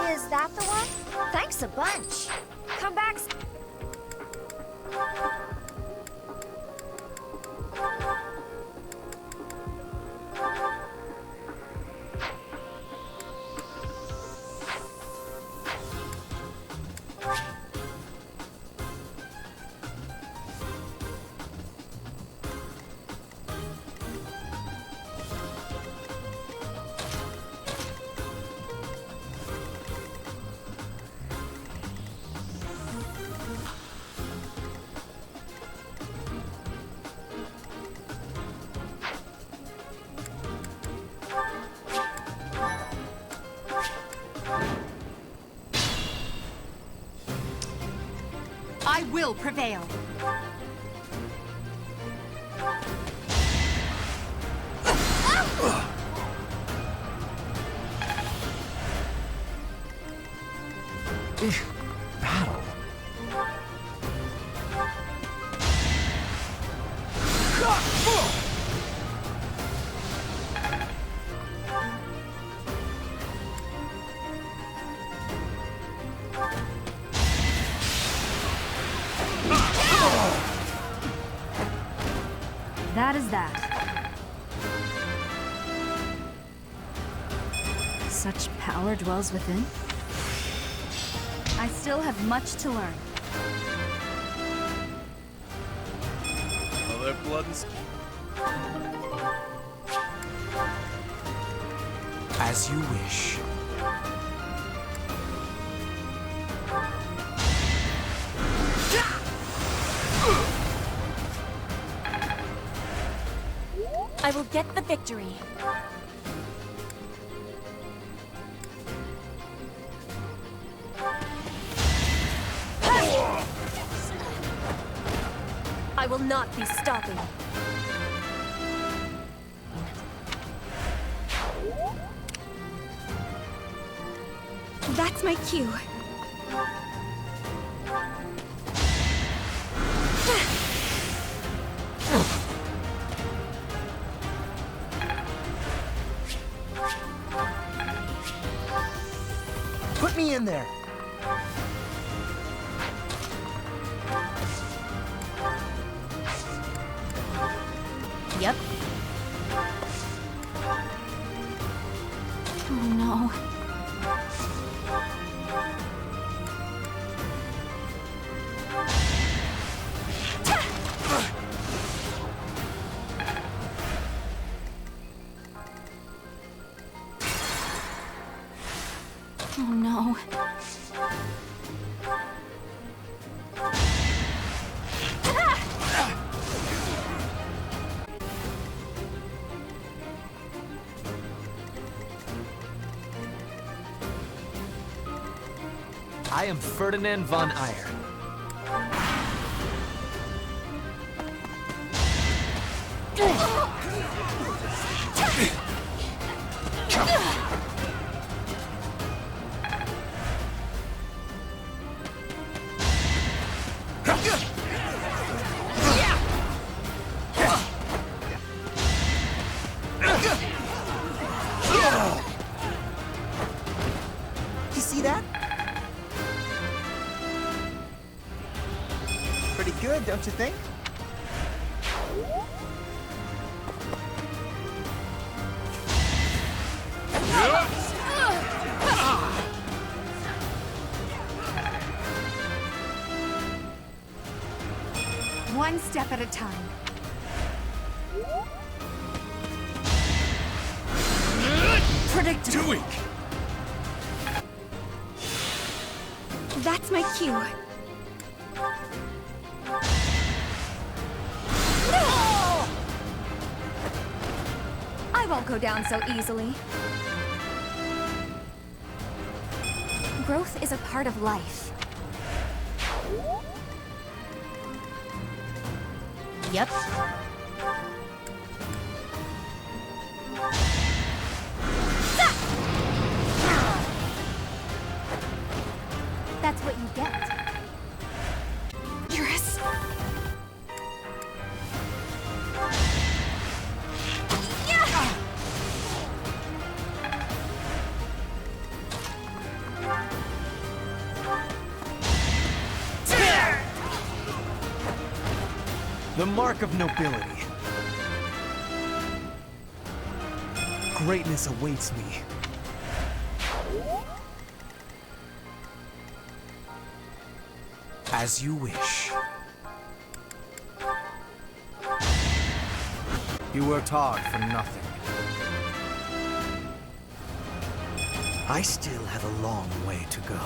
Is that the one? Thanks a bunch. Come back. I will prevail. Battle. That is that. Such power dwells within. I still have much to learn. Other blood and... As you wish. I will get the victory. I will not be stopping. That's my cue. Put me in there. Yep. Oh no. Oh no. I am Ferdinand von Eyre. You see that? Pretty good, don't you think? One step at a time. Predictable. Too weak. That's my cue. I won't go down so easily. Growth is a part of life. Yep. That's what you get. Dangerous. The mark of nobility. Greatness awaits me. As you wish. You worked hard for nothing. I still have a long way to go.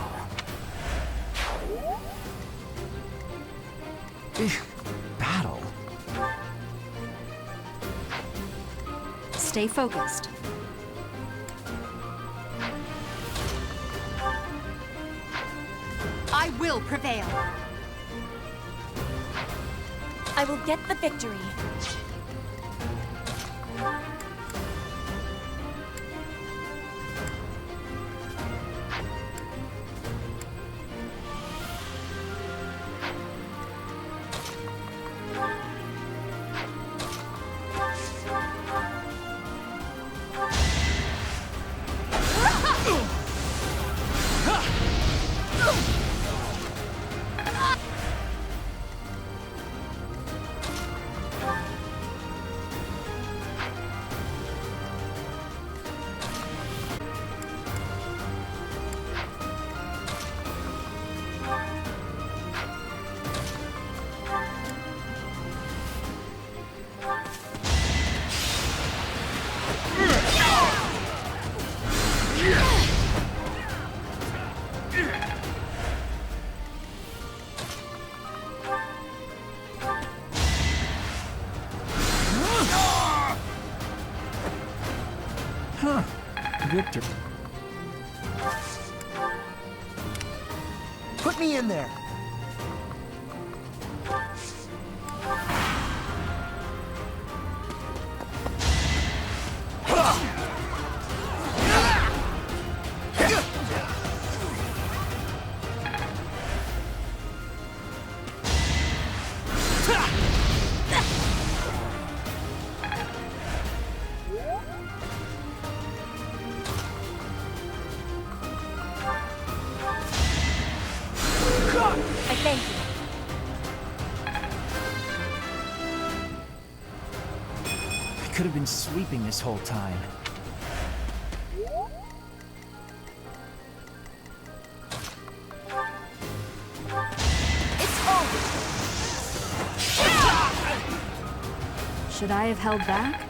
Battle? Stay focused. I will prevail. I will get the victory. Victor. Put me in there. I thank you. I could have been sleeping this whole time. It's over. Should I have held back?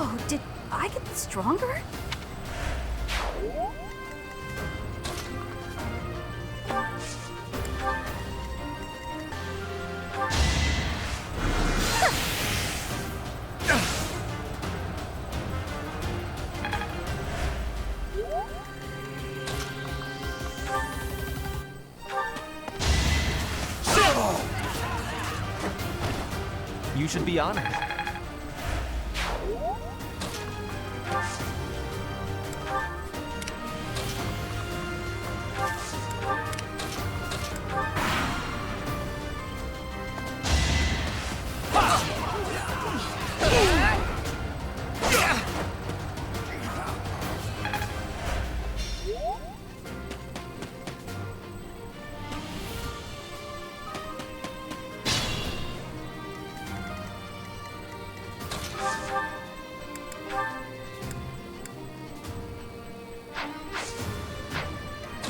Whoa, did I get stronger? You should be honored.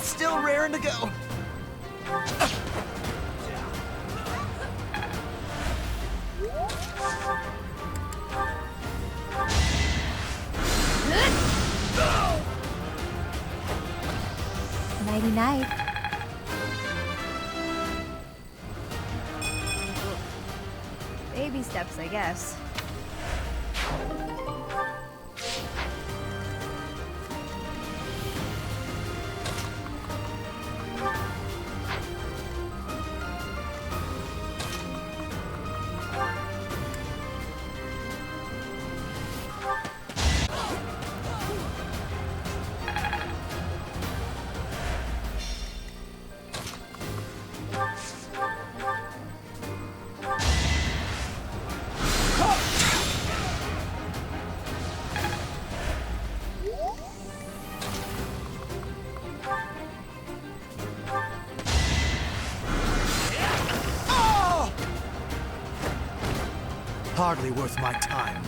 Still raring to go. Nighty night. Baby steps, I guess. Hardly worth my time.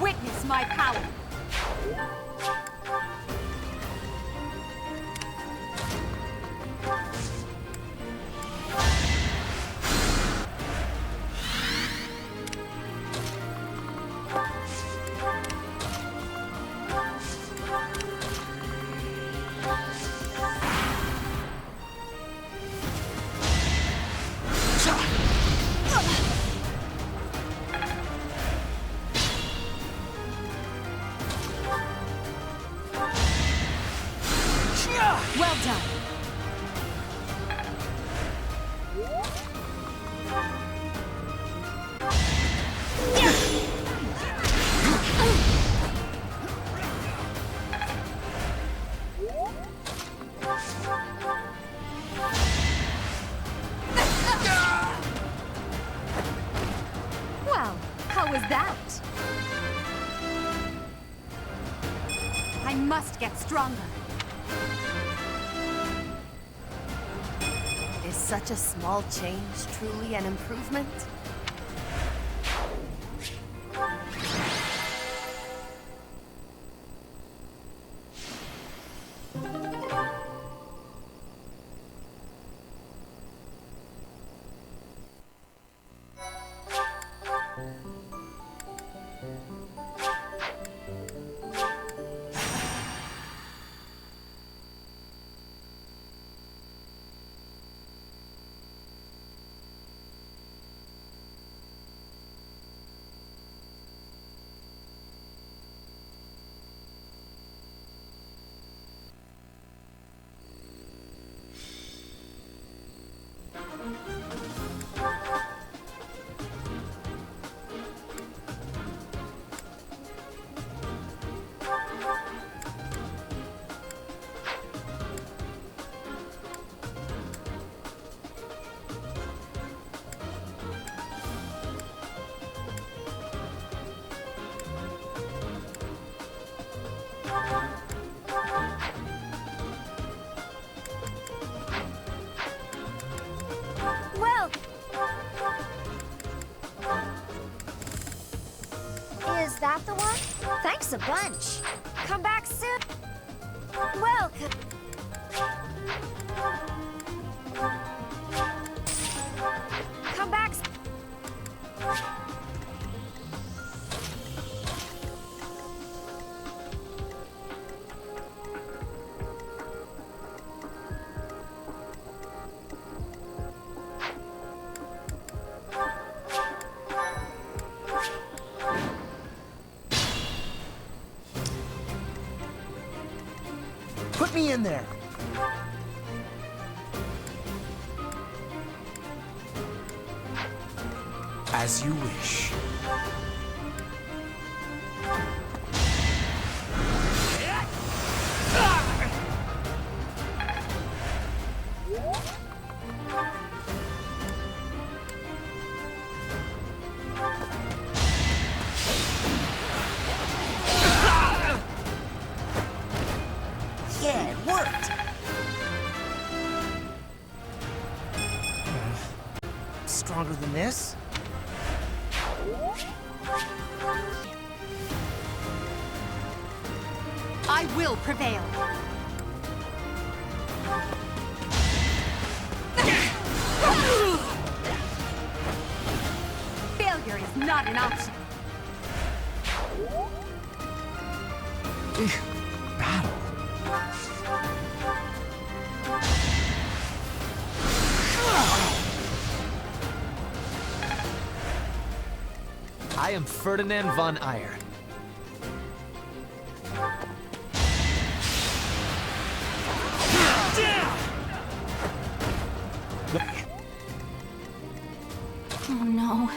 Witness my power! Well done! Well, how was that? I must get stronger. Is such a small change truly an improvement? Well, is that the one? Thanks a bunch. Come back soon. Welcome. Come back. Put me in there. As you wish. Yeah, it worked. Stronger than this? I will prevail. Failure is not an option. Battle. I am Ferdinand von Ayer. Oh no.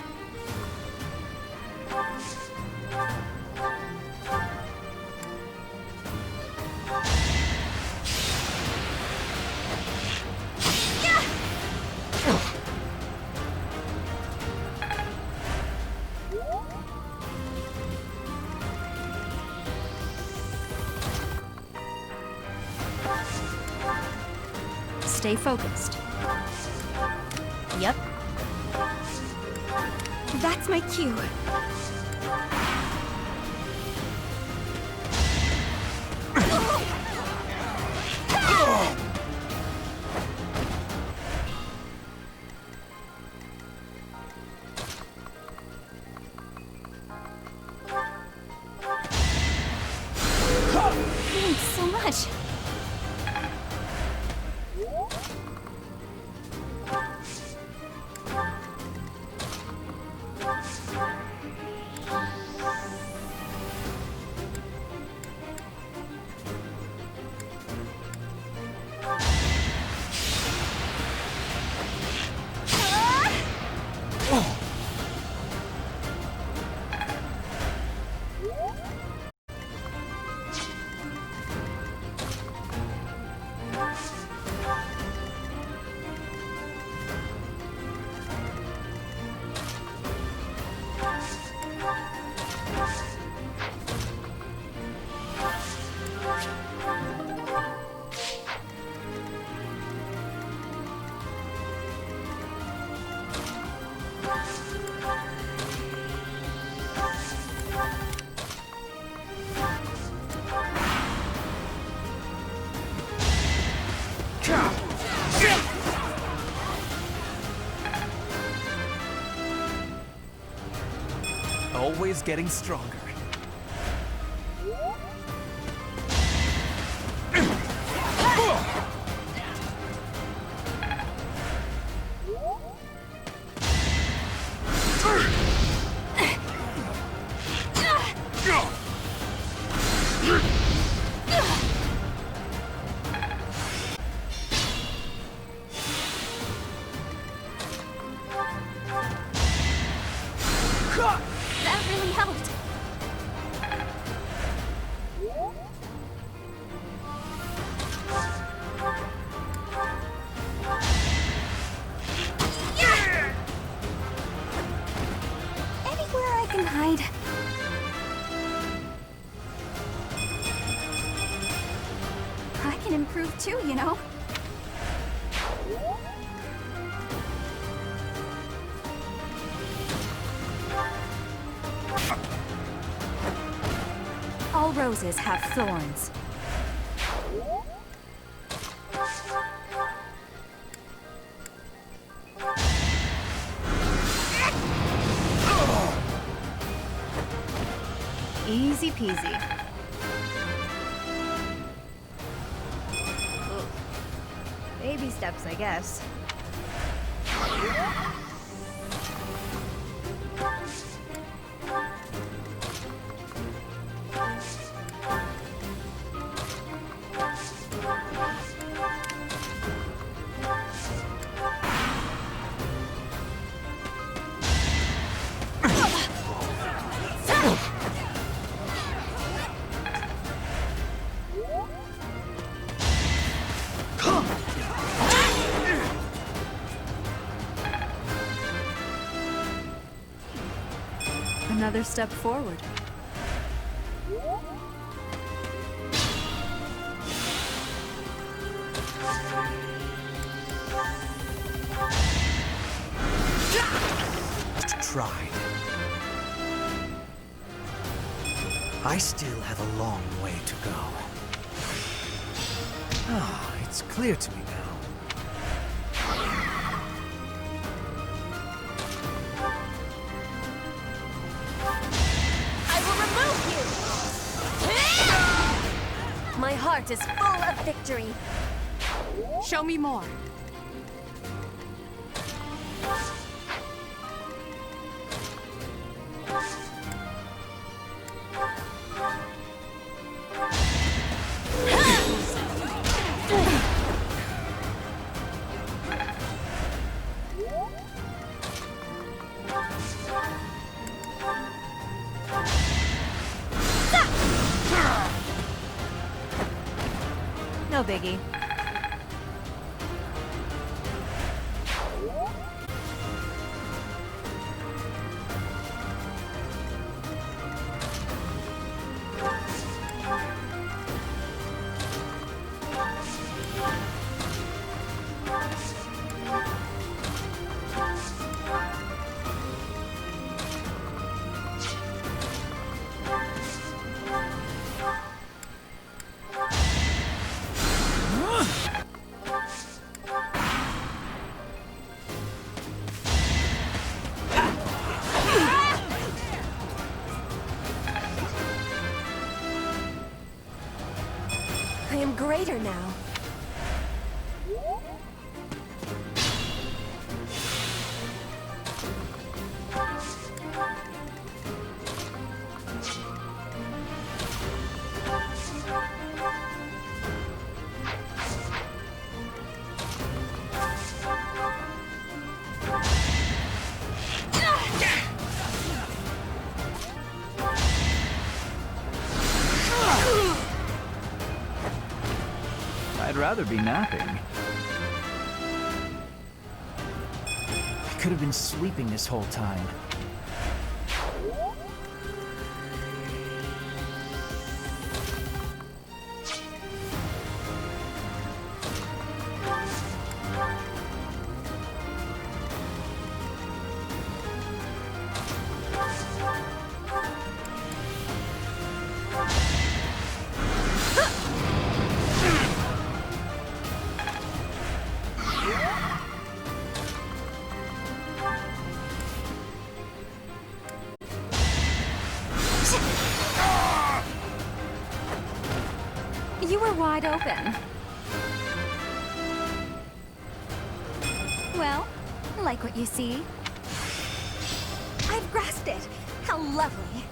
Stay focused. Yep. That's my cue. Thanks so much. Always getting stronger. That really helped. Anywhere I can hide. I can improve too, you know. All roses have thorns. Easy peasy. Baby steps, I guess. Another step forward. Tried. I still have a long way to go. Ah, it's clear to me now. I will remove you! My heart is full of victory. Show me more. No biggie. I am greater now. I'd rather be napping. I could have been sleeping this whole time. You were wide open. Well, like what you see? I've grasped it. How lovely.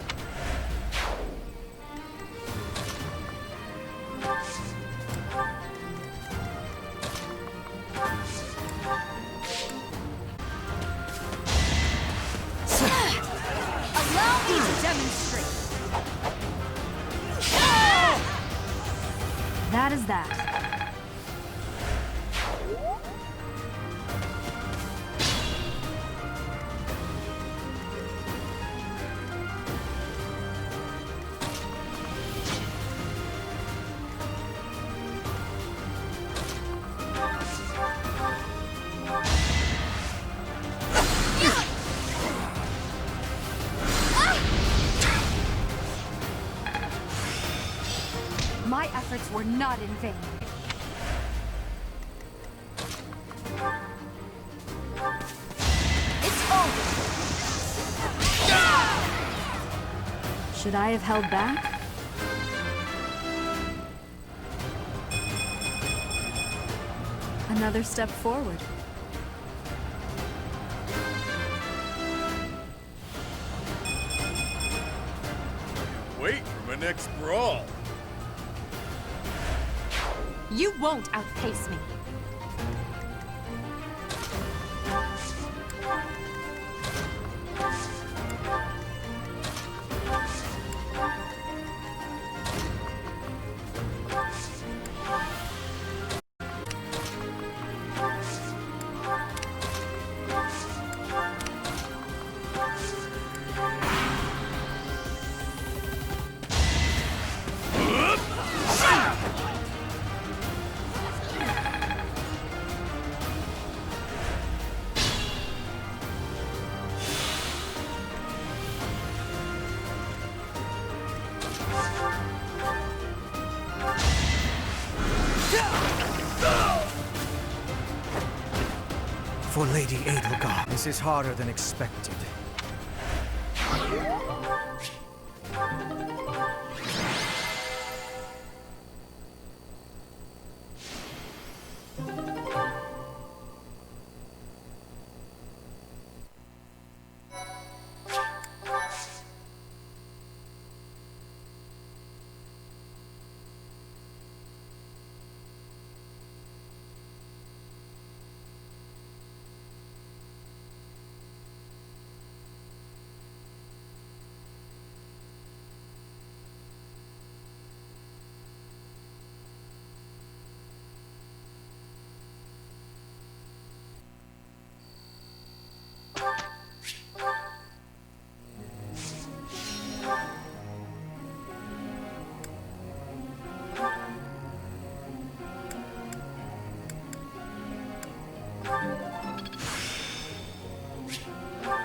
Allow me to demonstrate. That is that. My efforts were not in vain. It's over! Should I have held back? Another step forward. Wait for my next brawl. You won't outpace me. For Lady Edelgard, this is harder than expected.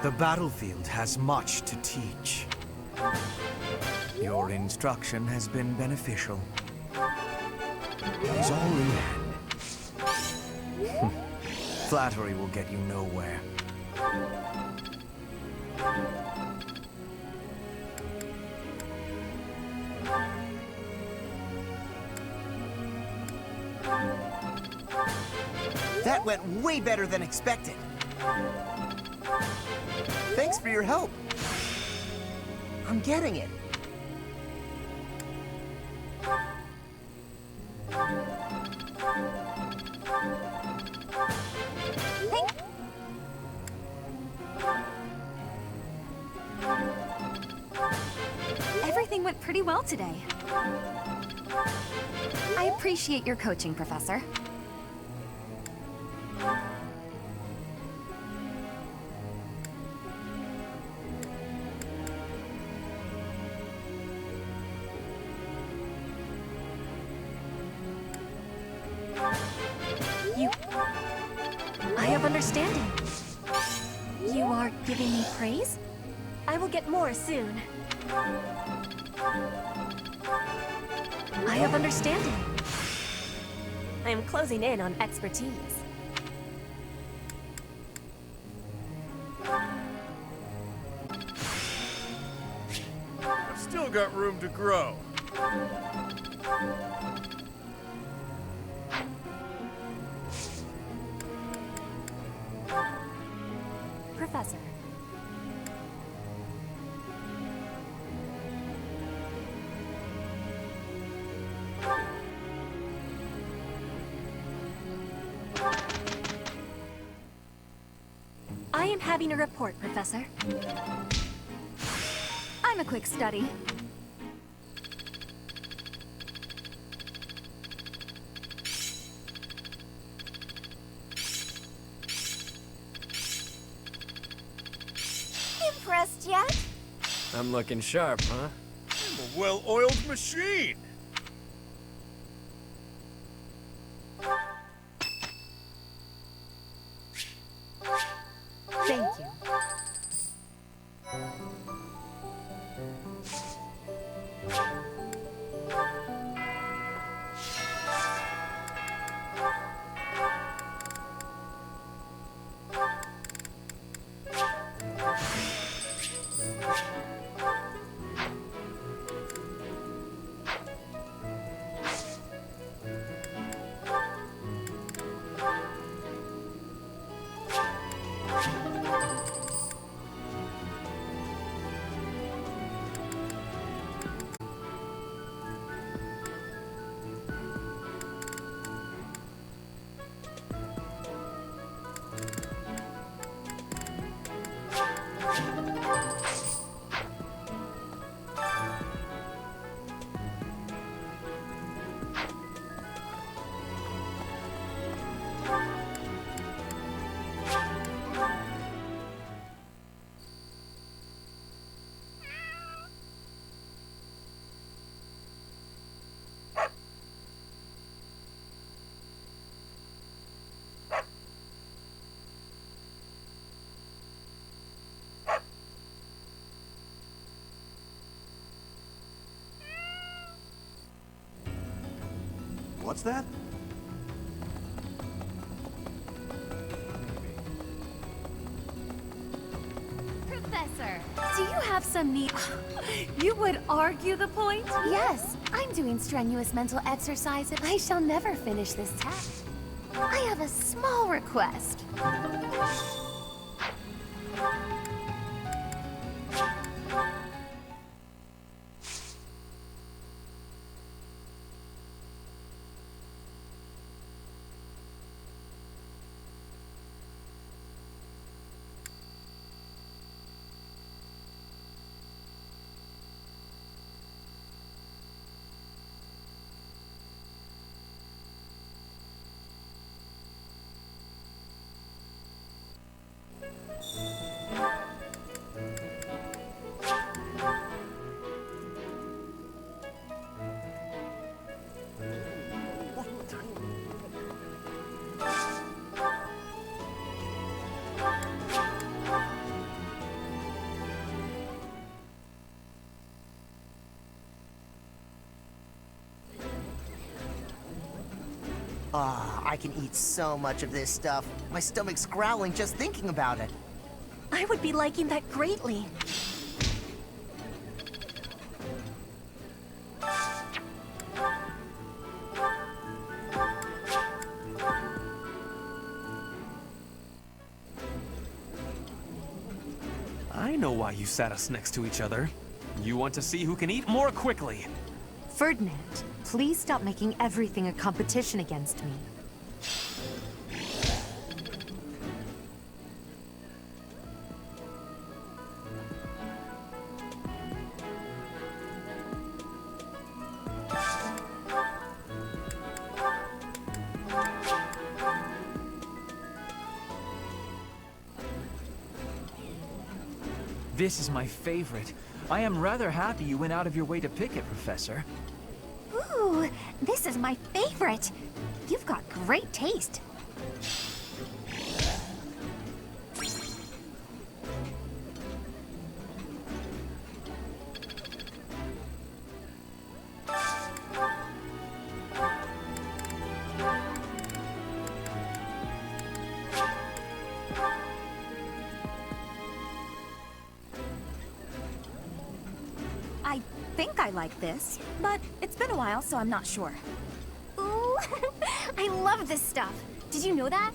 The battlefield has much to teach. Your instruction has been beneficial. It is all in hand. Flattery will get you nowhere. That went way better than expected. Thanks for your help. I'm getting it. Everything went pretty well today. I appreciate your coaching, Professor. I have understanding. You are giving me praise? I will get more soon. I have understanding. I am closing in on expertise. I've still got room to grow. Professor. I am having a report, Professor. I'm a quick study. Impressed yet? I'm looking sharp, huh? I'm a well-oiled machine. Thank you. What's that? Professor, do you have some neat... You would argue the point? Yes, I'm doing strenuous mental exercise. I shall never finish this test. I have a small request. I can eat so much of this stuff. My stomach's growling just thinking about it. I would be liking that greatly. I know why you sat us next to each other. You want to see who can eat more quickly. Ferdinand, please stop making everything a competition against me. This is my favorite. I am rather happy you went out of your way to pick it, Professor. Ooh, this is my favorite. You've got great taste. I think I like this, but it's been a while, so I'm not sure. Ooh, I love this stuff. Did you know that?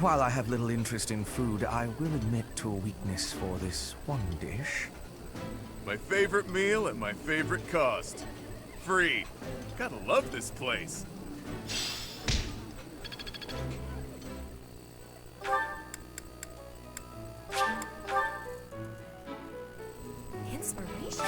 While I have little interest in food, I will admit to a weakness for this one dish. My favorite meal at my favorite cost. Free. Gotta love this place. Inspiration?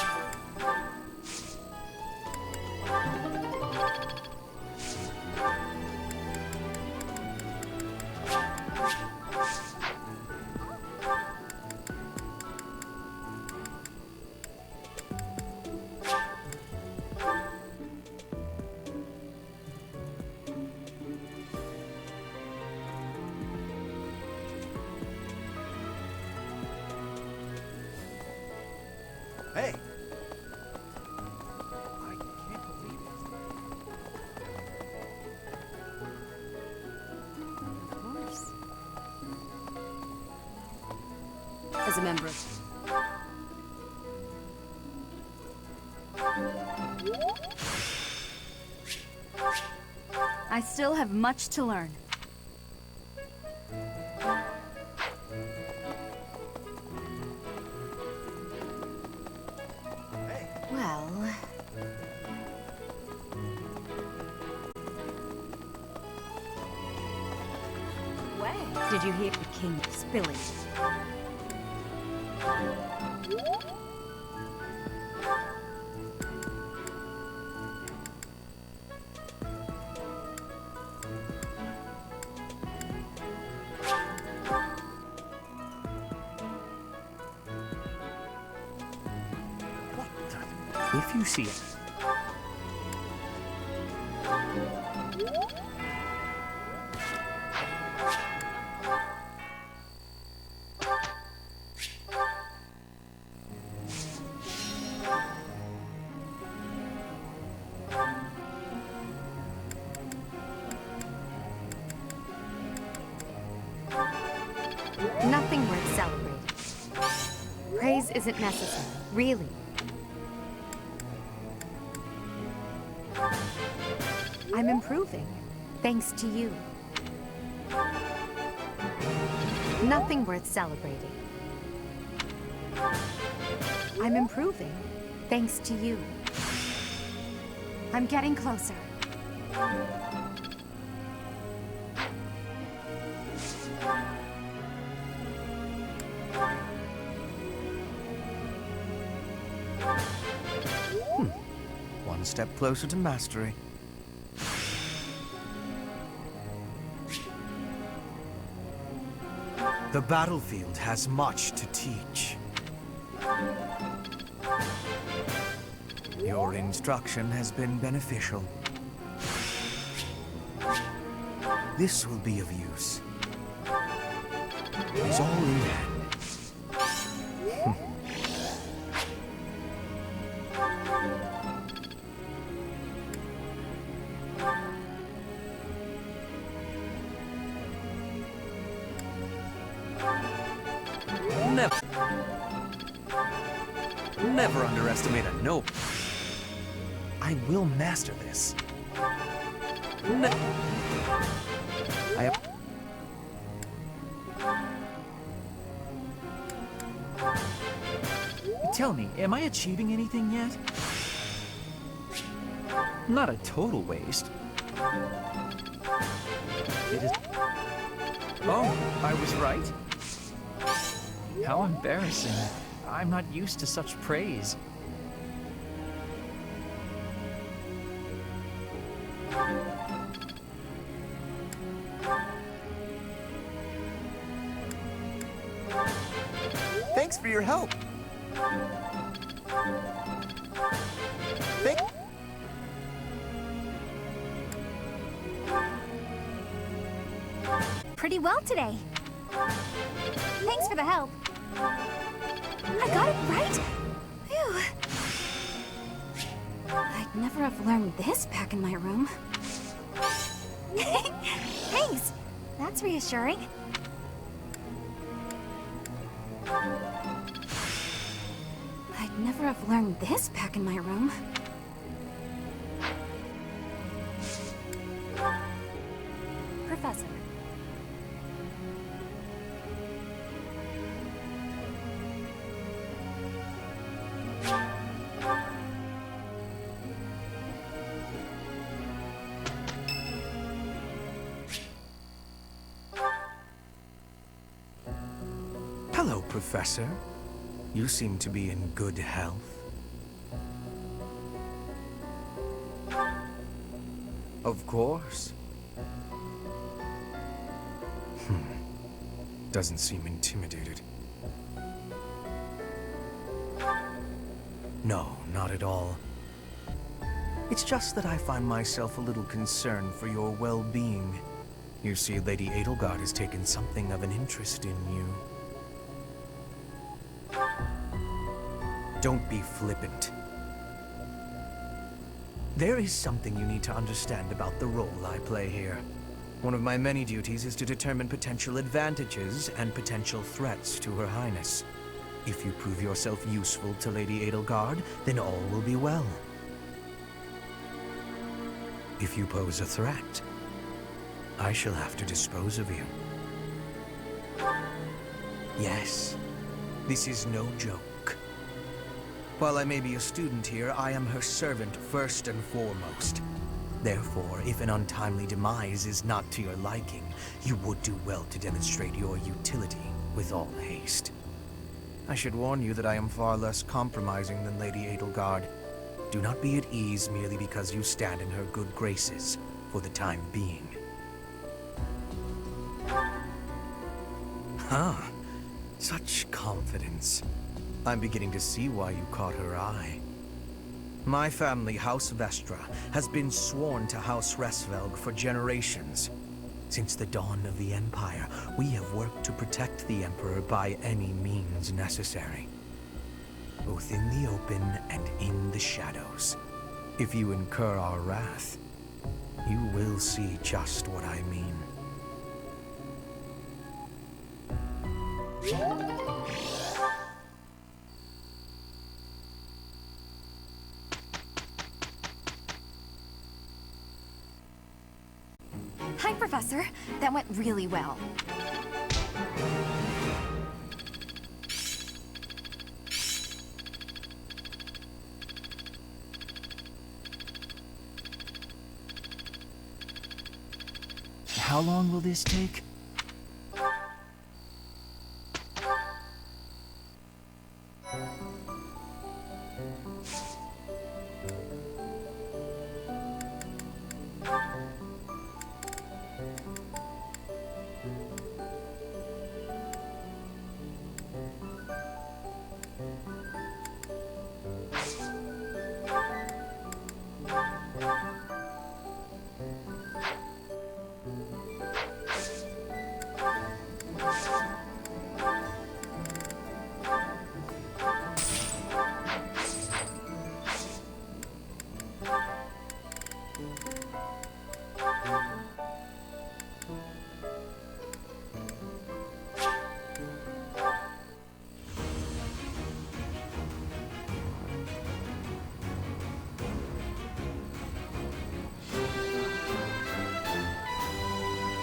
Hey! I can't believe it. As a member of... I still have much to learn. Well... Did you hear the king spilling? If you see it. Nothing worth celebrating. Praise isn't necessary, really. I'm improving, thanks to you. Nothing worth celebrating. I'm improving, thanks to you. I'm getting closer. One step closer to mastery. The battlefield has much to teach. Your instruction has been beneficial. This will be of use. It is all in hand. Never underestimate a noble. I will master this. Tell me, am I achieving anything yet? Not a total waste. It is... Oh, I was right? How embarrassing. I'm not used to such praise. Thanks for your help. Pretty well today. Thanks for the help. I got it right? Phew. I'd never have learned this back in my room. Thanks. That's reassuring. I'd never have learned this back in my room. Professor. Hello, Professor. You seem to be in good health. Of course. Doesn't seem intimidated. No, not at all. It's just that I find myself a little concerned for your well-being. You see, Lady Edelgard has taken something of an interest in you. Don't be flippant. There is something you need to understand about the role I play here. One of my many duties is to determine potential advantages and potential threats to Her Highness. If you prove yourself useful to Lady Edelgard, then all will be well. If you pose a threat, I shall have to dispose of you. Yes, this is no joke. While I may be a student here, I am her servant first and foremost. Therefore, if an untimely demise is not to your liking, you would do well to demonstrate your utility with all haste. I should warn you that I am far less compromising than Lady Edelgard. Do not be at ease merely because you stand in her good graces for the time being. Huh. Such confidence. I'm beginning to see why you caught her eye. My family, House Vestra, has been sworn to House Resvelg for generations. Since the dawn of the Empire, we have worked to protect the Emperor by any means necessary. Both in the open and in the shadows. If you incur our wrath, you will see just what I mean. Hi, Professor. That went really well. How long will this take?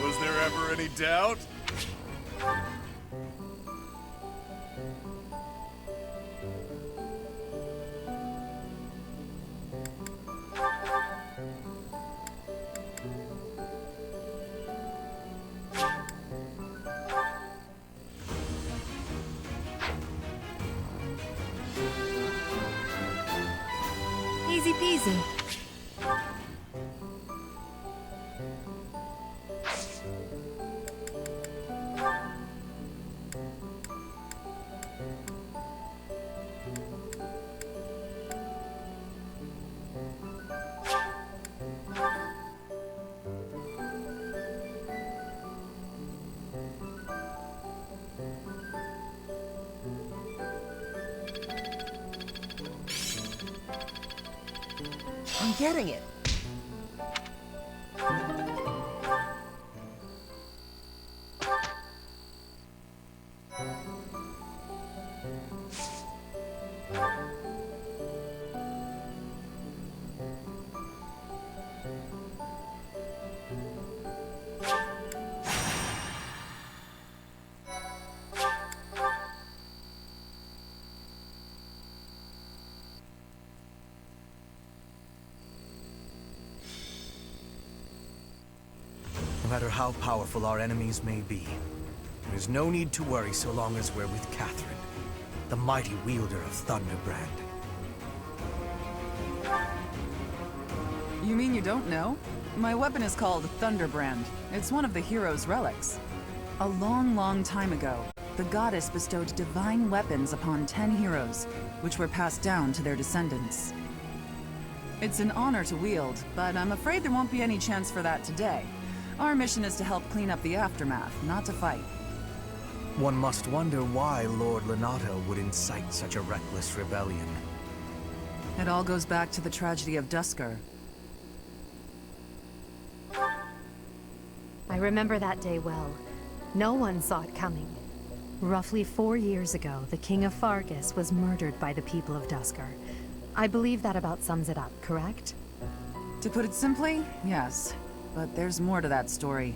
Was there ever any doubt? Easy peasy. I'm getting it. No matter how powerful our enemies may be, there is no need to worry so long as we're with Catherine, the mighty wielder of Thunderbrand. You mean you don't know? My weapon is called Thunderbrand. It's one of the hero's relics. A long, long time ago, the goddess bestowed divine weapons upon 10 heroes, which were passed down to their descendants. It's an honor to wield, but I'm afraid there won't be any chance for that today. Our mission is to help clean up the aftermath, not to fight. One must wonder why Lord Lenato would incite such a reckless rebellion. It all goes back to the tragedy of Dusker. I remember that day well. No one saw it coming. Roughly 4 years ago, the King of Fargus was murdered by the people of Dusker. I believe that about sums it up, correct? To put it simply, yes. But there's more to that story.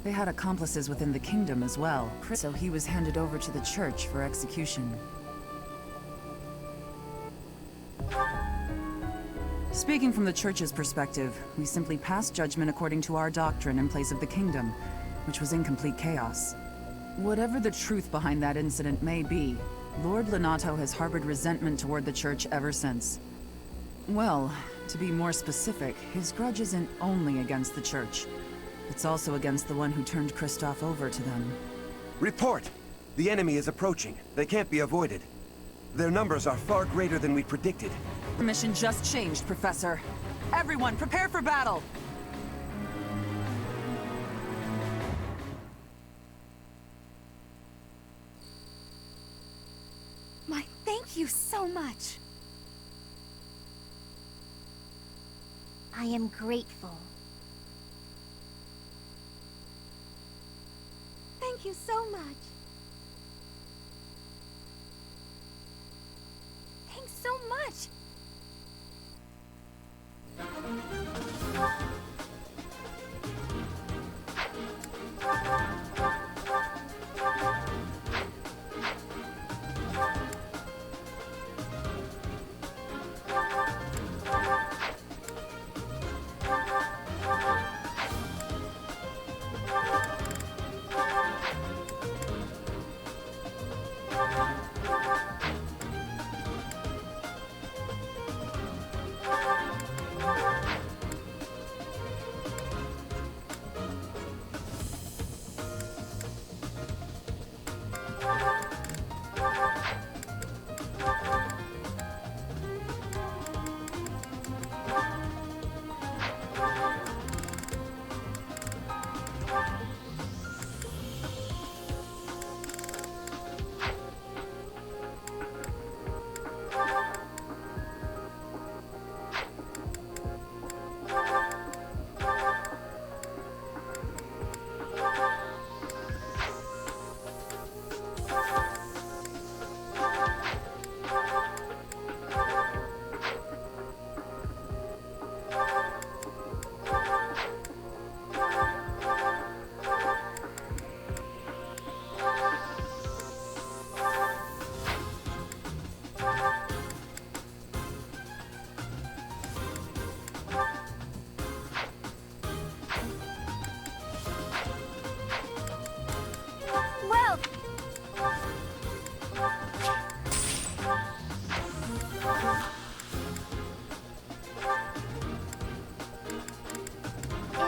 They had accomplices within the kingdom as well, so he was handed over to the church for execution. Speaking from the church's perspective, we simply passed judgment according to our doctrine in place of the kingdom, which was in complete chaos. Whatever the truth behind that incident may be, Lord Lenato has harbored resentment toward the church ever since. Well, to be more specific, his grudge isn't only against the church. It's also against the one who turned Kristoff over to them. Report! The enemy is approaching. They can't be avoided. Their numbers are far greater than we predicted. The mission just changed, Professor. Everyone, prepare for battle! Thank you so much. I am grateful. Thank you so much. Thanks so much.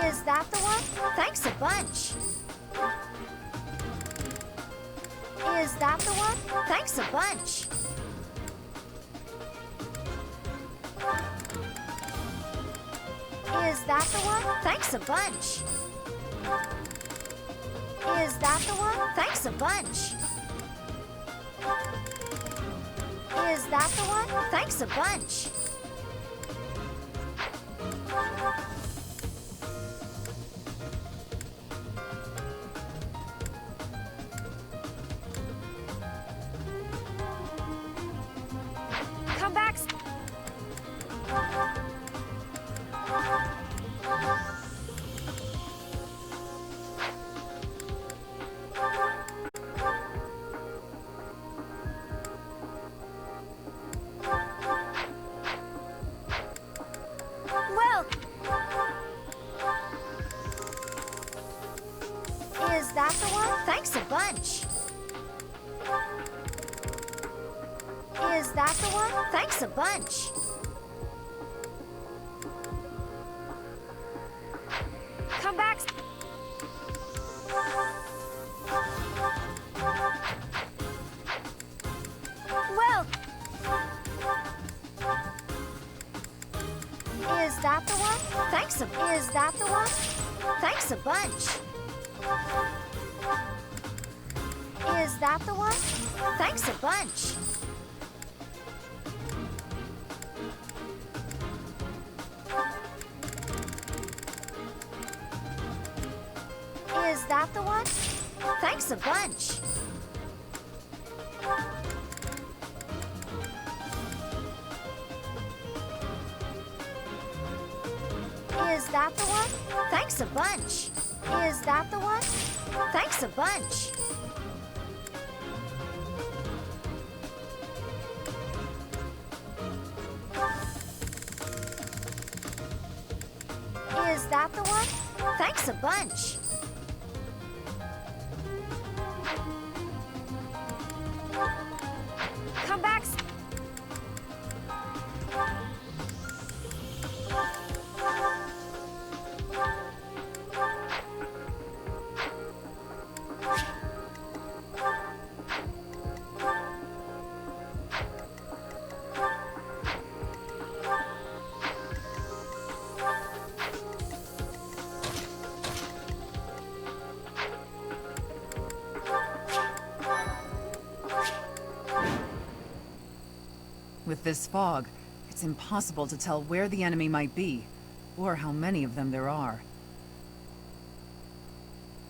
Is that the one? Thanks a bunch. Is that the one? Thanks a bunch. Is that the one? Thanks a bunch. Is that the one? Thanks a bunch. Is that the one? Thanks a bunch. Come back. Well, is that the one? Thanks a bunch. Is that the one? Thanks a bunch. Come back. Well, is that the one? Thanks a. Is that the one? Thanks a bunch. Is that the one? Thanks a bunch. Is that the one? Thanks a bunch. Is that the one? Thanks a bunch. Is that the one? Thanks a bunch. Is that the one? Thanks a bunch. Come back. With this fog, it's impossible to tell where the enemy might be, or how many of them there are.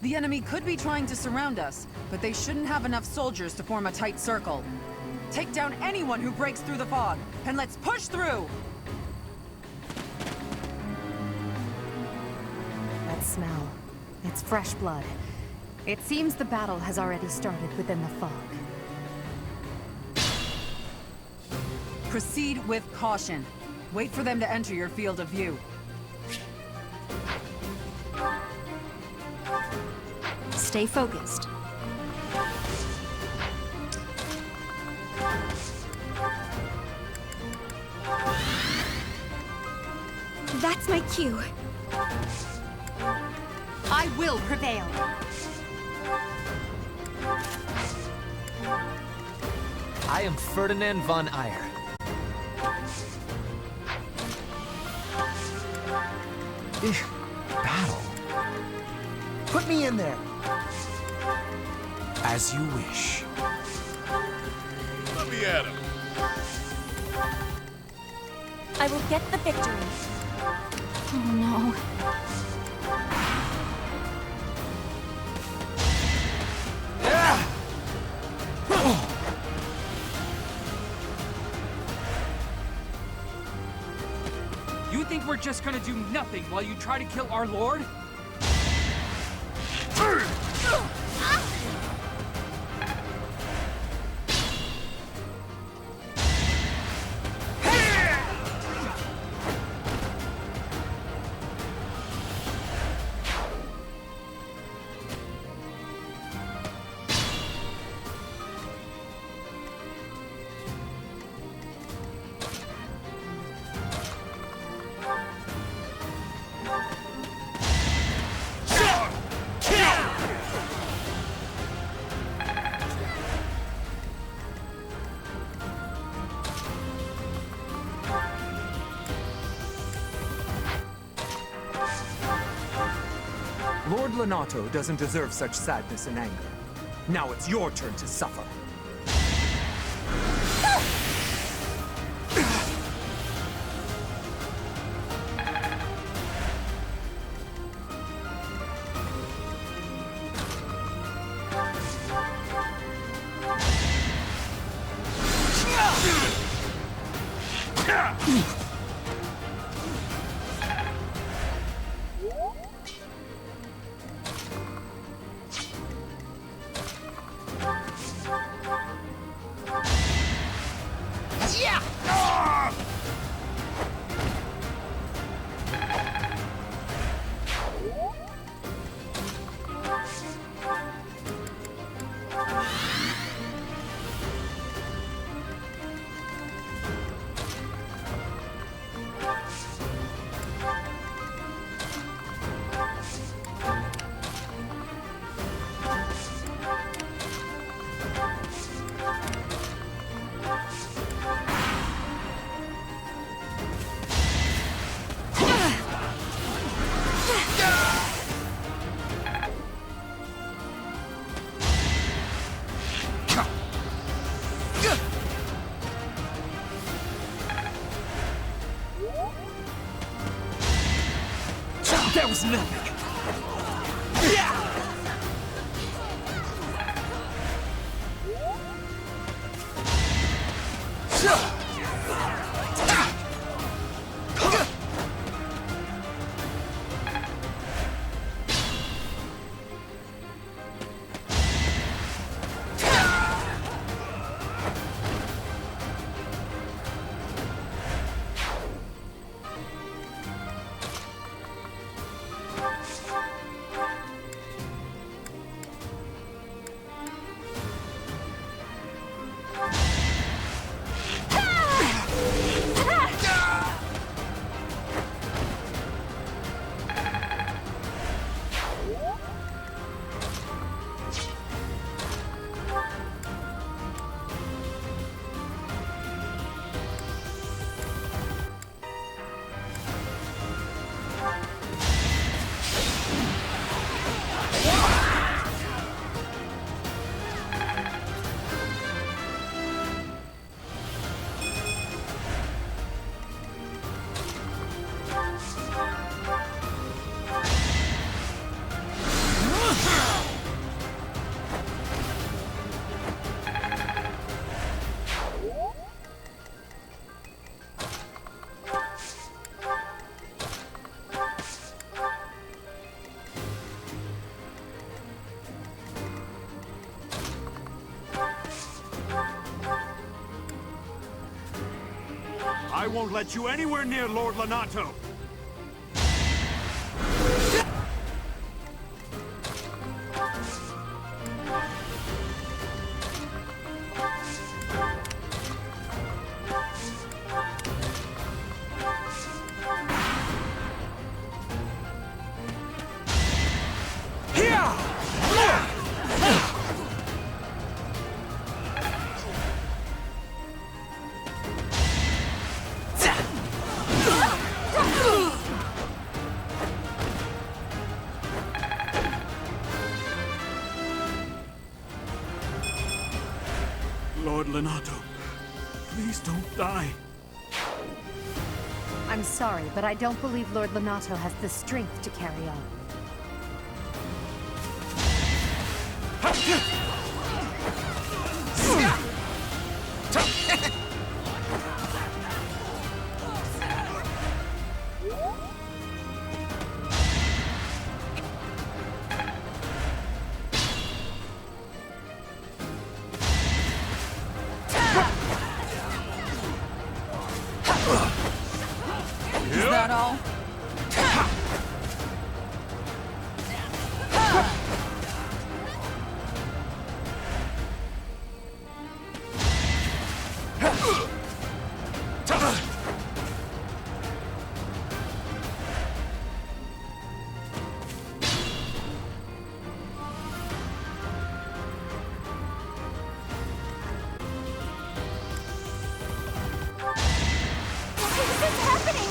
The enemy could be trying to surround us, but they shouldn't have enough soldiers to form a tight circle. Take down anyone who breaks through the fog, and let's push through! That smell. It's fresh blood. It seems the battle has already started within the fog. Proceed with caution. Wait for them to enter your field of view. Stay focused. That's my cue. I will prevail. I am Ferdinand von Eyre. Battle. Put me in there. As you wish. Let me at him. I will get the victory. Oh no. You think we're just gonna do nothing while you try to kill our lord? Lord Lenato doesn't deserve such sadness and anger. Now it's your turn to suffer. That was nothing. won't let you anywhere near Lord Lonato! Lord Lonato, please don't die. I'm sorry, but I don't believe Lord Lonato has the strength to carry on. Is that all? What's happening?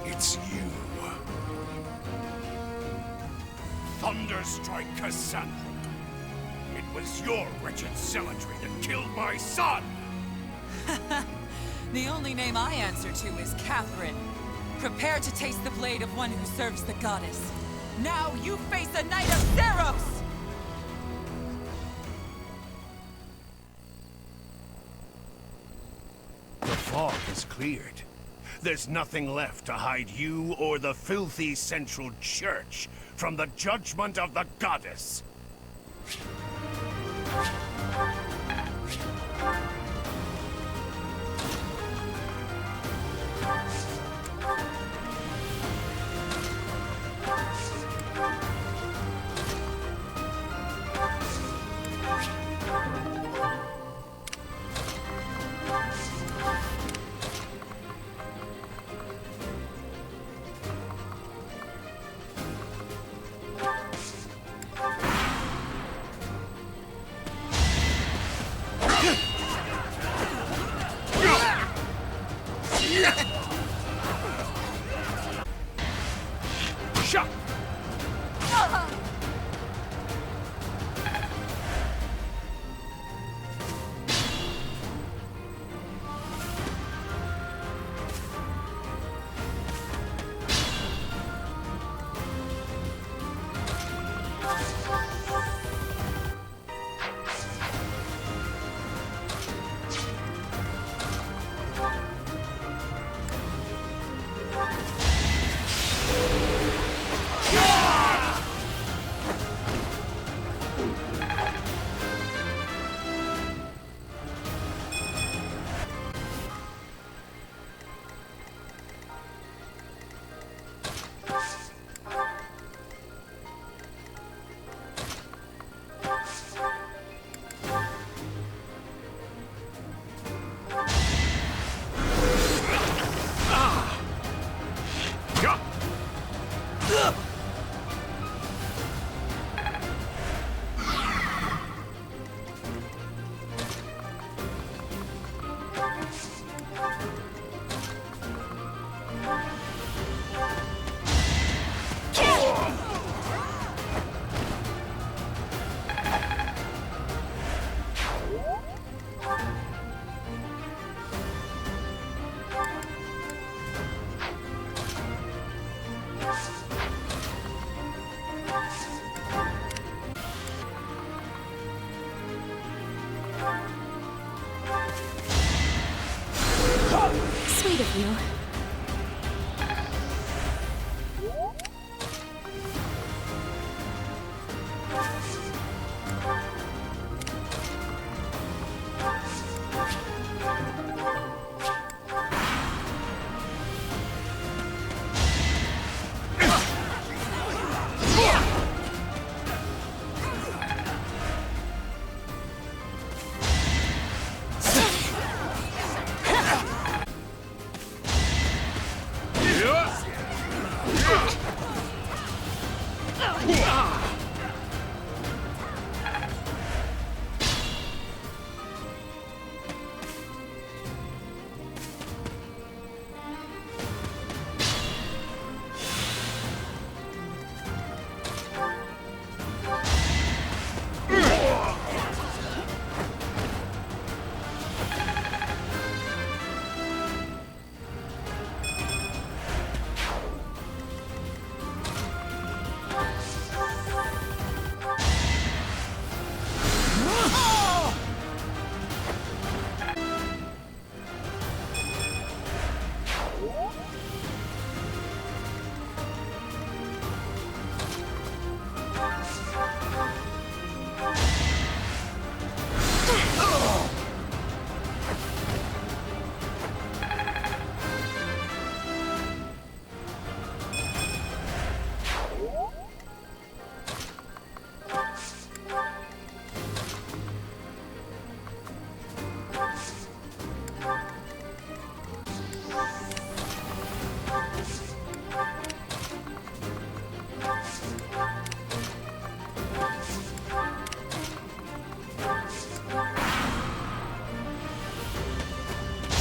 It's you. Thunderstrike Cassandra. It was your wretched zealotry that killed my son! The only name I answer to is Catherine. Prepare to taste the blade of one who serves the goddess. Now you face a Knight of Theros! The fog has cleared. There's nothing left to hide you or the filthy Central Church from the judgment of the goddess. Sweet of you.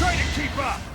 Try to keep up!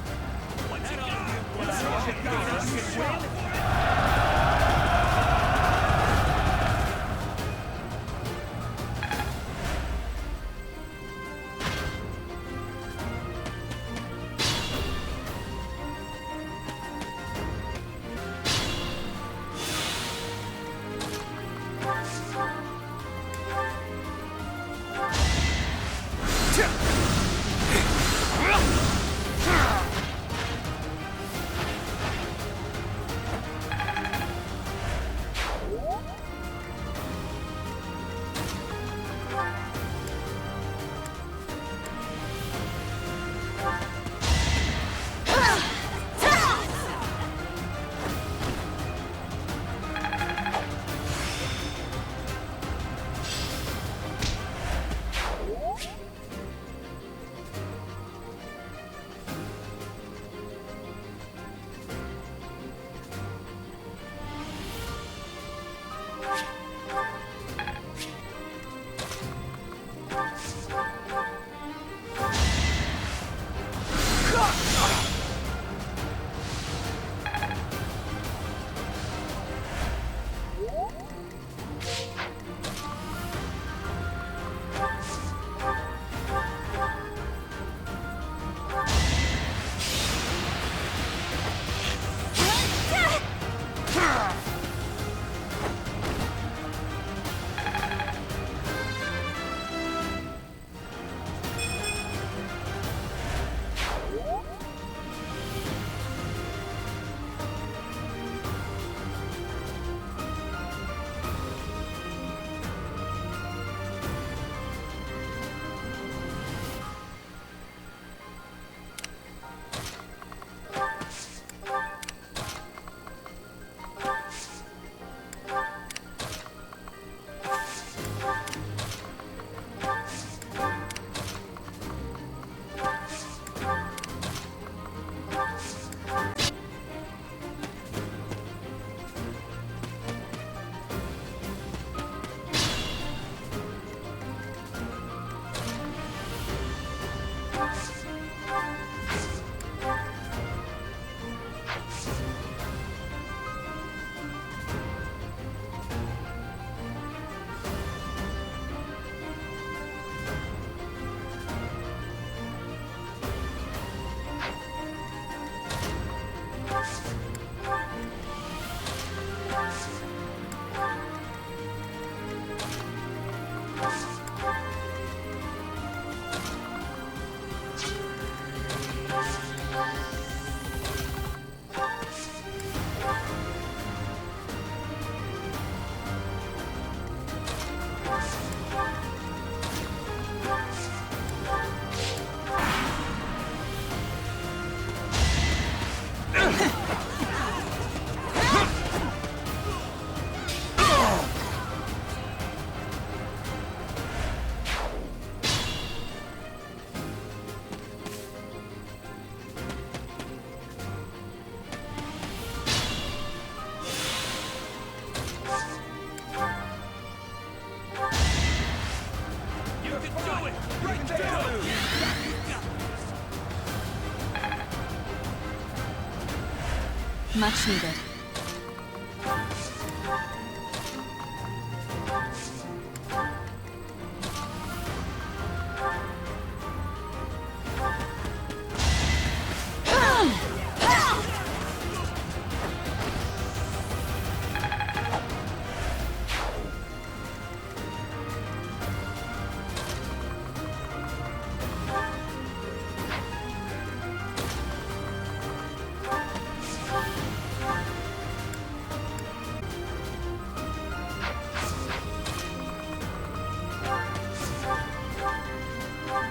Much needed.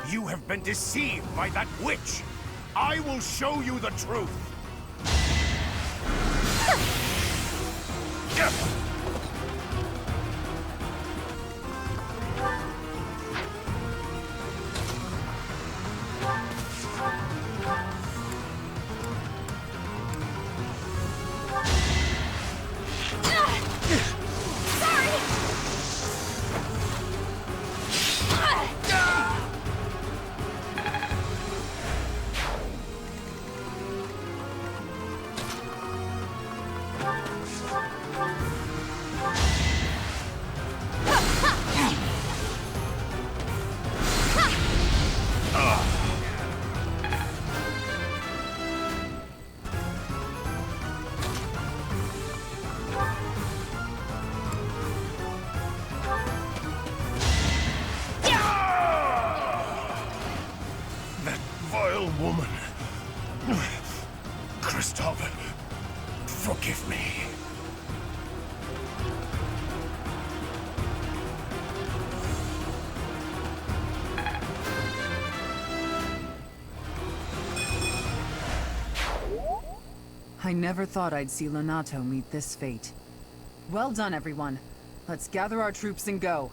You have been deceived by that witch! I will show you the truth! Vile woman. Kristoff, forgive me. I never thought I'd see Lonato meet this fate. Well done, everyone. Let's gather our troops and go.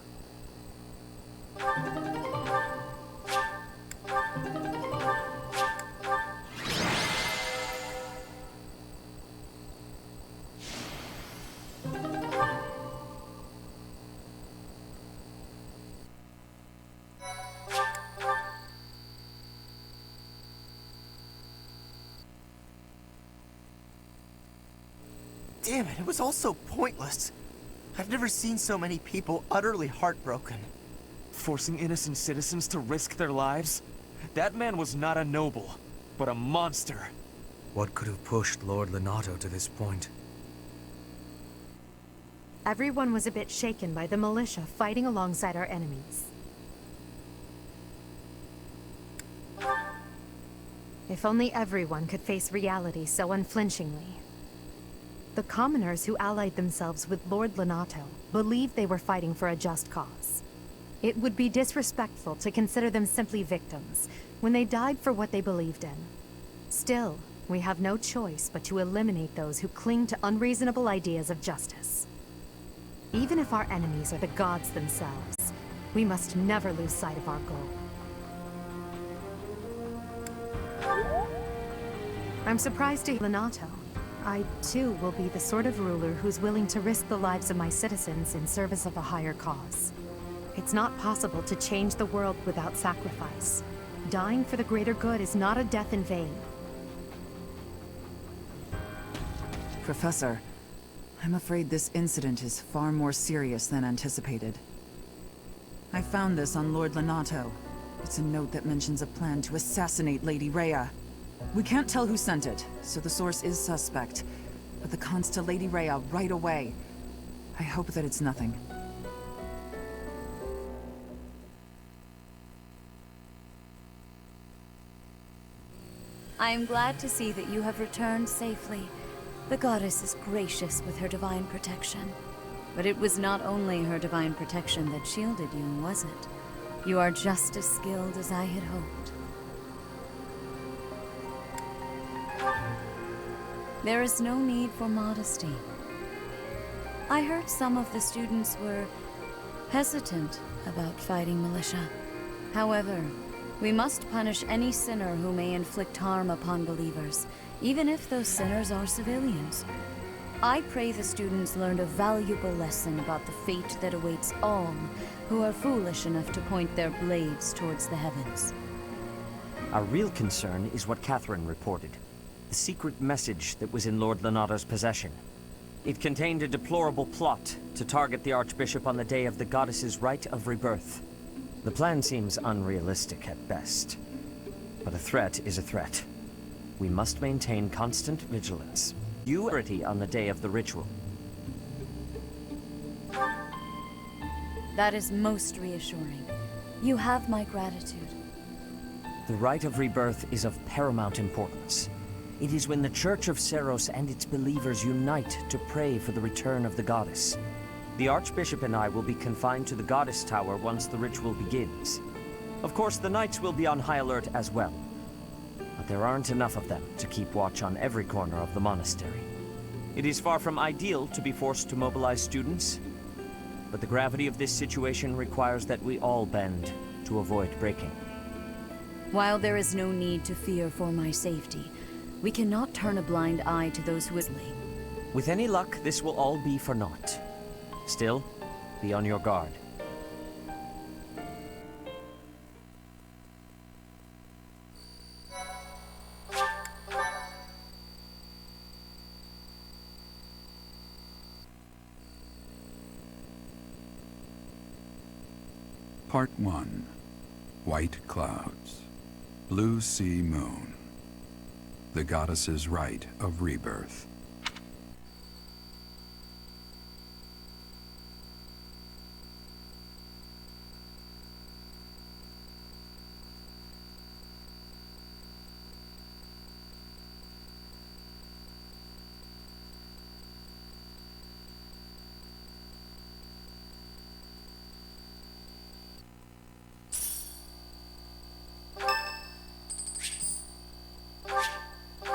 Damn it, it was all so pointless. I've never seen so many people utterly heartbroken. Forcing innocent citizens to risk their lives? That man was not a noble, but a monster. What could have pushed Lord Lonato to this point? Everyone was a bit shaken by the militia fighting alongside our enemies. If only everyone could face reality so unflinchingly. The commoners who allied themselves with Lord Lonato believed they were fighting for a just cause. It would be disrespectful to consider them simply victims when they died for what they believed in. Still, we have no choice but to eliminate those who cling to unreasonable ideas of justice. Even if our enemies are the gods themselves, we must never lose sight of our goal. I'm surprised to hear Lonato. I, too, will be the sort of ruler who's willing to risk the lives of my citizens in service of a higher cause. It's not possible to change the world without sacrifice. Dying for the greater good is not a death in vain. Professor, I'm afraid this incident is far more serious than anticipated. I found this on Lord Lonato. It's a note that mentions a plan to assassinate Lady Rhea. We can't tell who sent it, so the source is suspect. But the cons to Lady Rhea right away. I hope that it's nothing. I am glad to see that you have returned safely. The goddess is gracious with her divine protection. But it was not only her divine protection that shielded you, was it? You are just as skilled as I had hoped. There is no need for modesty. I heard some of the students were hesitant about fighting militia. However, we must punish any sinner who may inflict harm upon believers, even if those sinners are civilians. I pray the students learned a valuable lesson about the fate that awaits all who are foolish enough to point their blades towards the heavens. Our real concern is what Catherine reported. the secret message that was in Lord Lenato's possession. It contained a deplorable plot to target the Archbishop on the day of the goddess's rite of rebirth. The plan seems unrealistic at best, but a threat is a threat. We must maintain constant vigilance. You on the day of the ritual. That is most reassuring. You have my gratitude. The rite of rebirth is of paramount importance. It is when the Church of Seros and its believers unite to pray for the return of the goddess. The Archbishop and I will be confined to the Goddess Tower once the ritual begins. Of course, the Knights will be on high alert as well. But there aren't enough of them to keep watch on every corner of the monastery. It is far from ideal to be forced to mobilize students, but the gravity of this situation requires that we all bend to avoid breaking. While there is no need to fear for my safety, we cannot turn a blind eye to those who sleep. With any luck, this will all be for naught. Still, be on your guard. Part 1. White Clouds. Blue Sea Moon. The Goddess's Rite of Rebirth.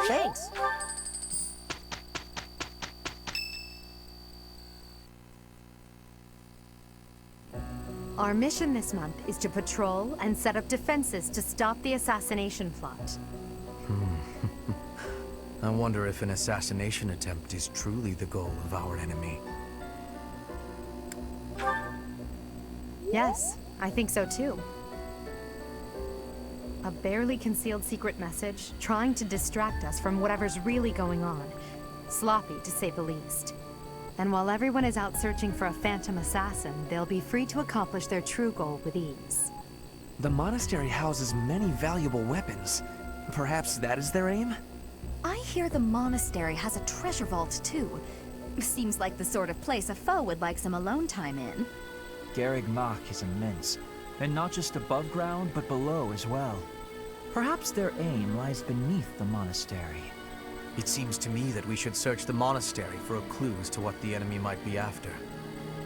Thanks. Our mission this month is to patrol and set up defenses to stop the assassination plot. I wonder if an assassination attempt is truly the goal of our enemy. Yes, I think so too. A barely concealed secret message, trying to distract us from whatever's really going on. Sloppy, to say the least. And while everyone is out searching for a phantom assassin, they'll be free to accomplish their true goal with ease. The monastery houses many valuable weapons. Perhaps that is their aim? I hear the monastery has a treasure vault, too. Seems like the sort of place a foe would like some alone time in. Garreg Mach is immense, and not just above ground, but below as well. Perhaps their aim lies beneath the monastery. It seems to me that we should search the monastery for clues to what the enemy might be after.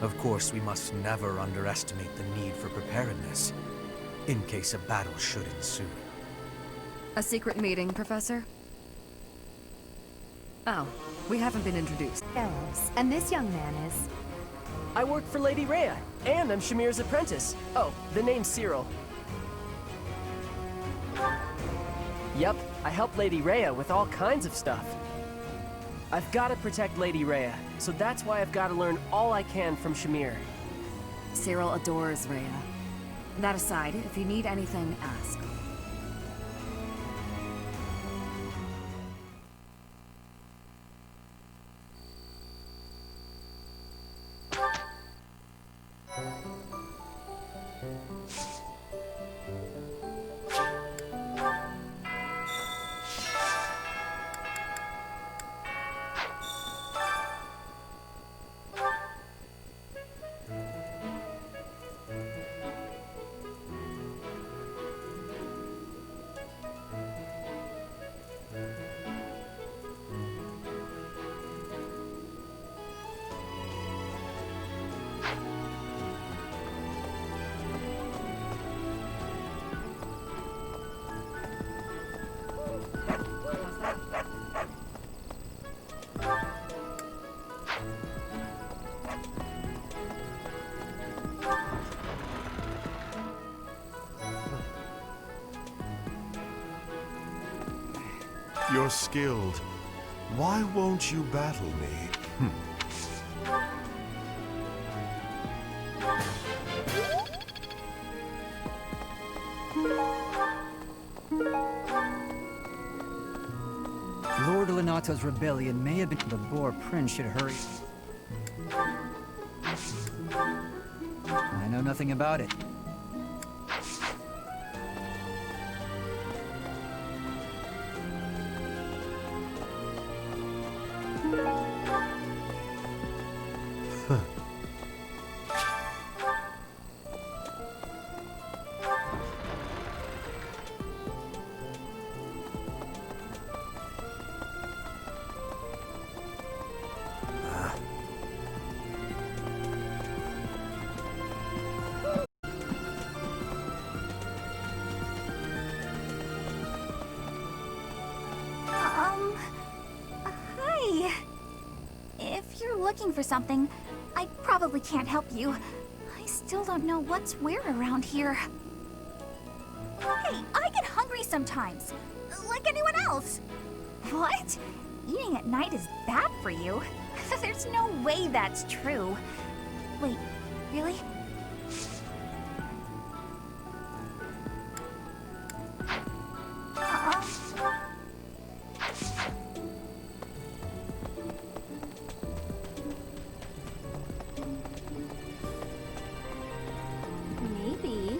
Of course, we must never underestimate the need for preparedness, in case a battle should ensue. A secret meeting, Professor? Oh, we haven't been introduced. Eros, and this young man is... I work for Lady Rhea, and I'm Shamir's apprentice. Oh, the name's Cyril. Yep, I help Lady Rhea with all kinds of stuff. I've got to protect Lady Rhea, so that's why I've got to learn all I can from Shamir. Cyril adores Rhea. That aside, if you need anything, ask. You're skilled. Why won't you battle me? Lord Lenato's rebellion may have been... The Boar Prince should hurry. I know nothing about it. Hi. If you're looking for something, I probably can't help you. I still don't know what's where around here. Hey, I get hungry sometimes, like anyone else. What? Eating at night is bad for you? There's no way that's true. Wait, really? Maybe.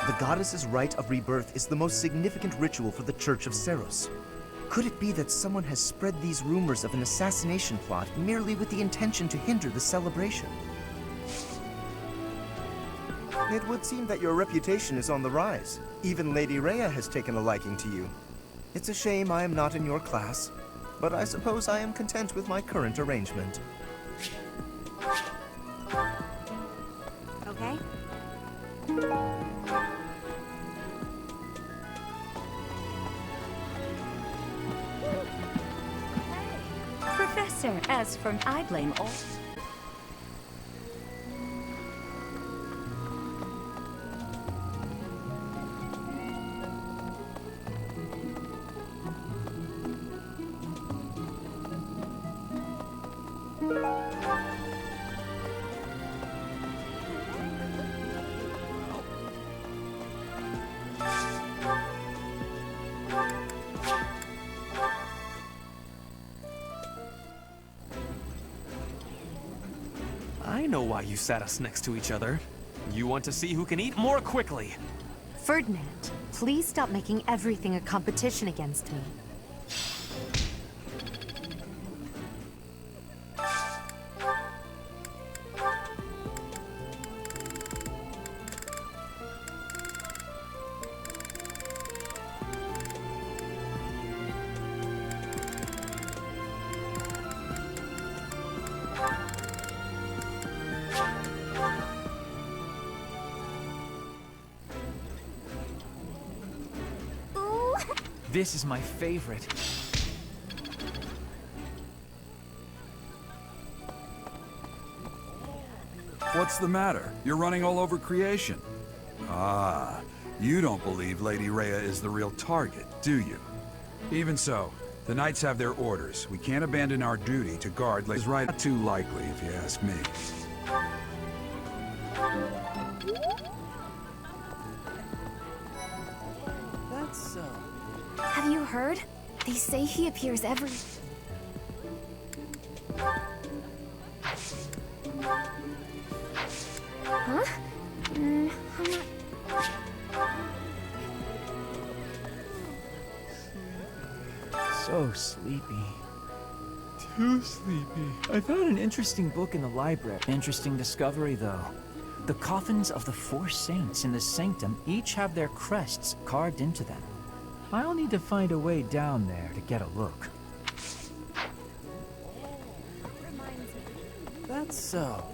The goddess's rite of rebirth is the most significant ritual for the Church of Seros. Could it be that someone has spread these rumors of an assassination plot merely with the intention to hinder the celebration? It would seem that your reputation is on the rise. Even Lady Rhea has taken a liking to you. It's a shame I am not in your class, but I suppose I am content with my current arrangement. Okay. Professor, as for I blame all... I know why you sat us next to each other. You want to see who can eat more quickly. Ferdinand, please stop making everything a competition against me. This is my favorite. What's the matter? You're running all over creation. Ah, you don't believe Lady Rhea is the real target, do you? Even so, the Knights have their orders. We can't abandon our duty to guard Lady's right. Not too likely, if you ask me. That's so... Have you heard? They say he appears every... Huh? I'm not... So sleepy. Too sleepy. I found an interesting book in the library. Interesting discovery, though. The coffins of the 4 saints in the sanctum each have their crests carved into them. I'll need to find a way down there to get a look. That's so...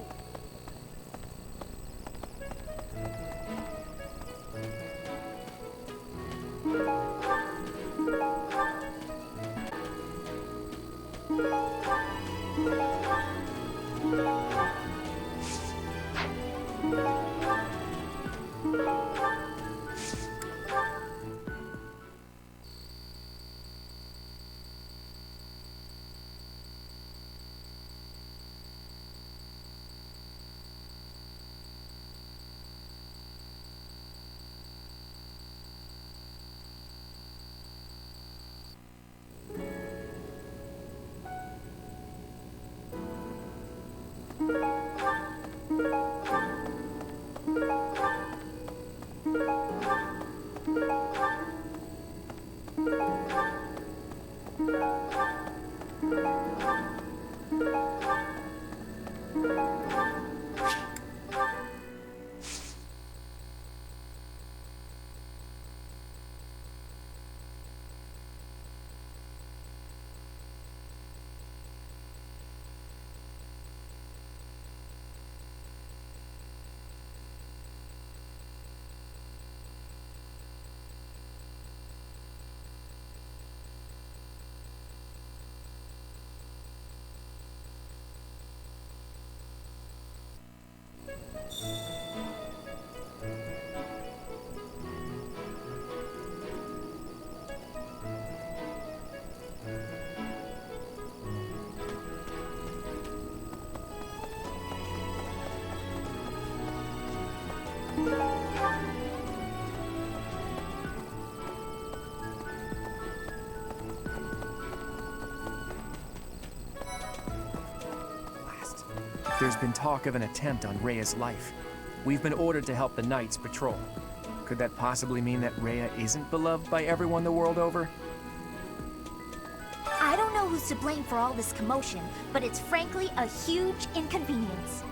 There's been talk of an attempt on Rhea's life. We've been ordered to help the Knights patrol. Could that possibly mean that Rhea isn't beloved by everyone the world over? I don't know who's to blame for all this commotion, but it's frankly a huge inconvenience.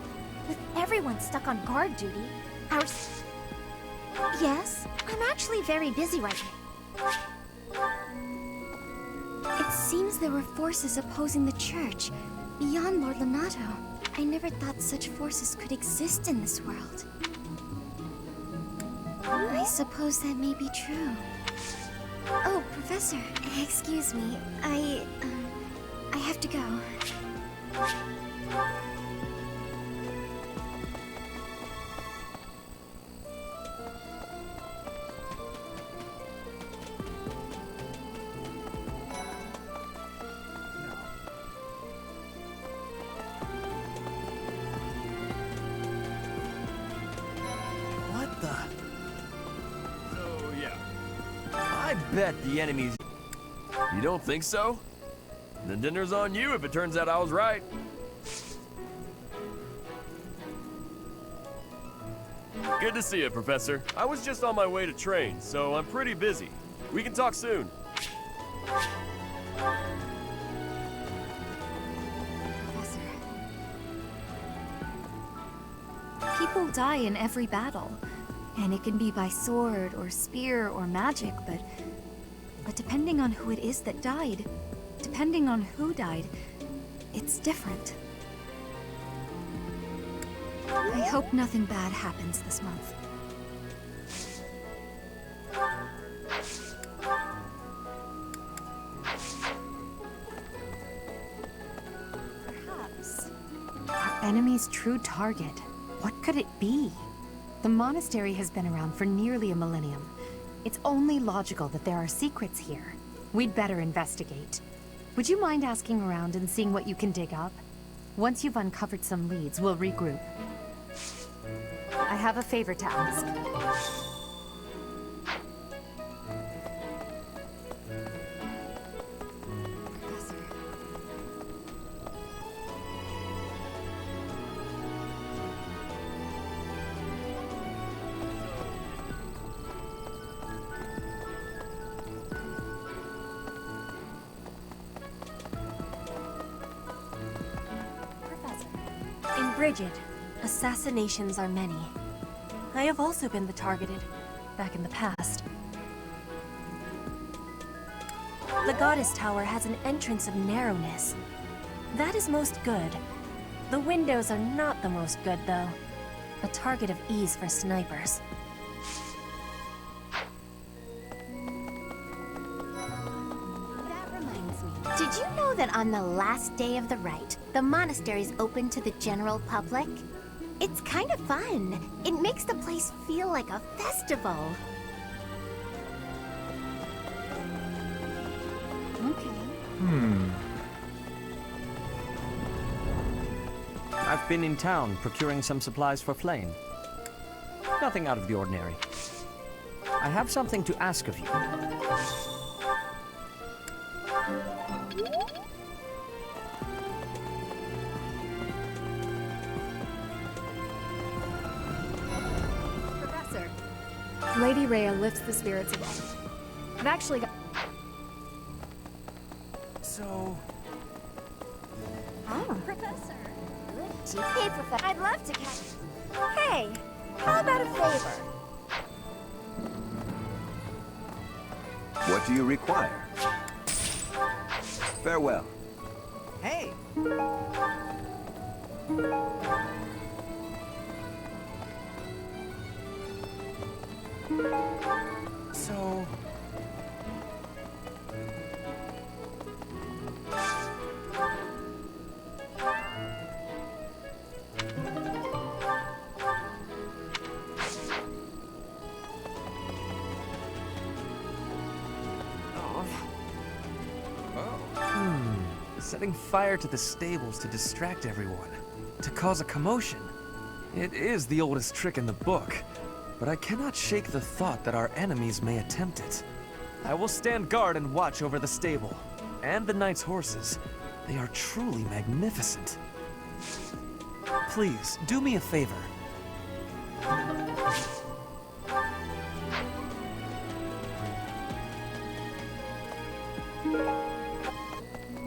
With everyone stuck on guard duty, our... Yes, I'm actually very busy right now. It seems there were forces opposing the church, beyond Lord Lonato. I never thought such forces could exist in this world. I suppose that may be true. Oh, Professor, excuse me. I have to go. What the? So, yeah. I bet the enemy's... You don't think so? Then dinner's on you if it turns out I was right. Good to see you, Professor. I was just on my way to train, so I'm pretty busy. We can talk soon. People die in every battle. And it can be by sword, or spear, or magic, but depending on who it is that died, depending on who died, it's different. I hope nothing bad happens this month. Perhaps our enemy's true target. What could it be? The monastery has been around for nearly a millennium. It's only logical that there are secrets here. We'd better investigate. Would you mind asking around and seeing what you can dig up? Once you've uncovered some leads, we'll regroup. I have a favor to ask. In Brigid, assassinations are many. I have also been the targeted, back in the past. The Goddess Tower has an entrance of narrowness. That is most good. The windows are not the most good, though. A target of ease for snipers. That reminds me. Did you know that on the last day of the rite, the monastery's open to the general public? It's kind of fun. It makes the place feel like a festival. I've been in town procuring some supplies for Flame. Nothing out of the ordinary. I have something to ask of you. Professor, Lady Rhea lifts the spirits of all. I've actually got... So... Oh. Professor. Good. Hey, Professor. I'd love to catch... Hey, how about a favor? What do you require? Farewell. Hey! So... Setting fire to the stables to distract everyone, to cause a commotion. It is the oldest trick in the book, but I cannot shake the thought that our enemies may attempt it. I will stand guard and watch over the stable, and the knight's horses. They are truly magnificent. Please, do me a favor.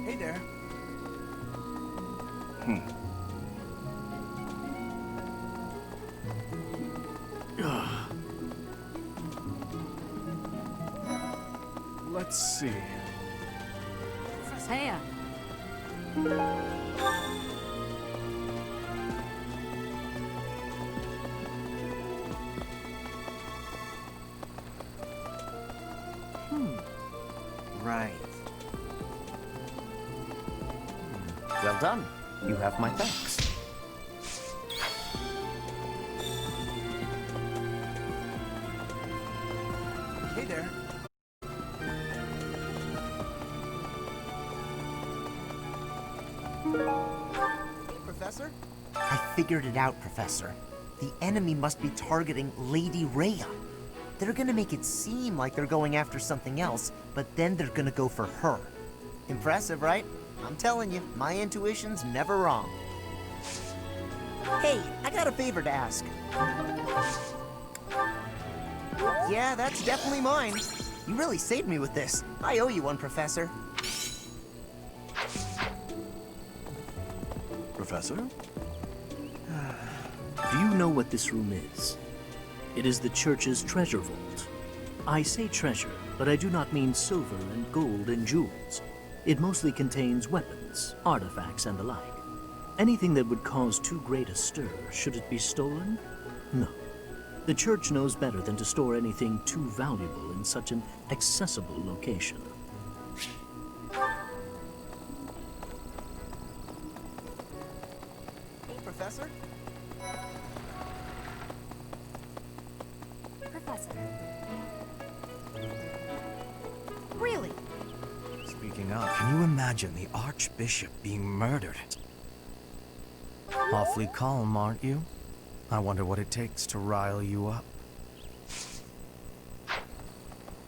Hey there. Let's see. Heya. Right. Well done. You have my thanks. Hey there. Hey, Professor. I figured it out, Professor. The enemy must be targeting Lady Rhea. They're gonna make it seem like they're going after something else, but then they're gonna go for her. Impressive, right? I'm telling you, my intuition's never wrong. Hey, I got a favor to ask. Yeah, that's definitely mine. You really saved me with this. I owe you one, Professor. Professor? Do you know what this room is? It is the church's treasure vault. I say treasure, but I do not mean silver and gold and jewels. It mostly contains weapons, artifacts, and the like. Anything that would cause too great a stir, should it be stolen? No. The church knows better than to store anything too valuable in such an accessible location. Hey, Professor. Professor. Really? Speaking of, can you imagine the Archbishop being murdered? Awfully calm, aren't you? I wonder what it takes to rile you up.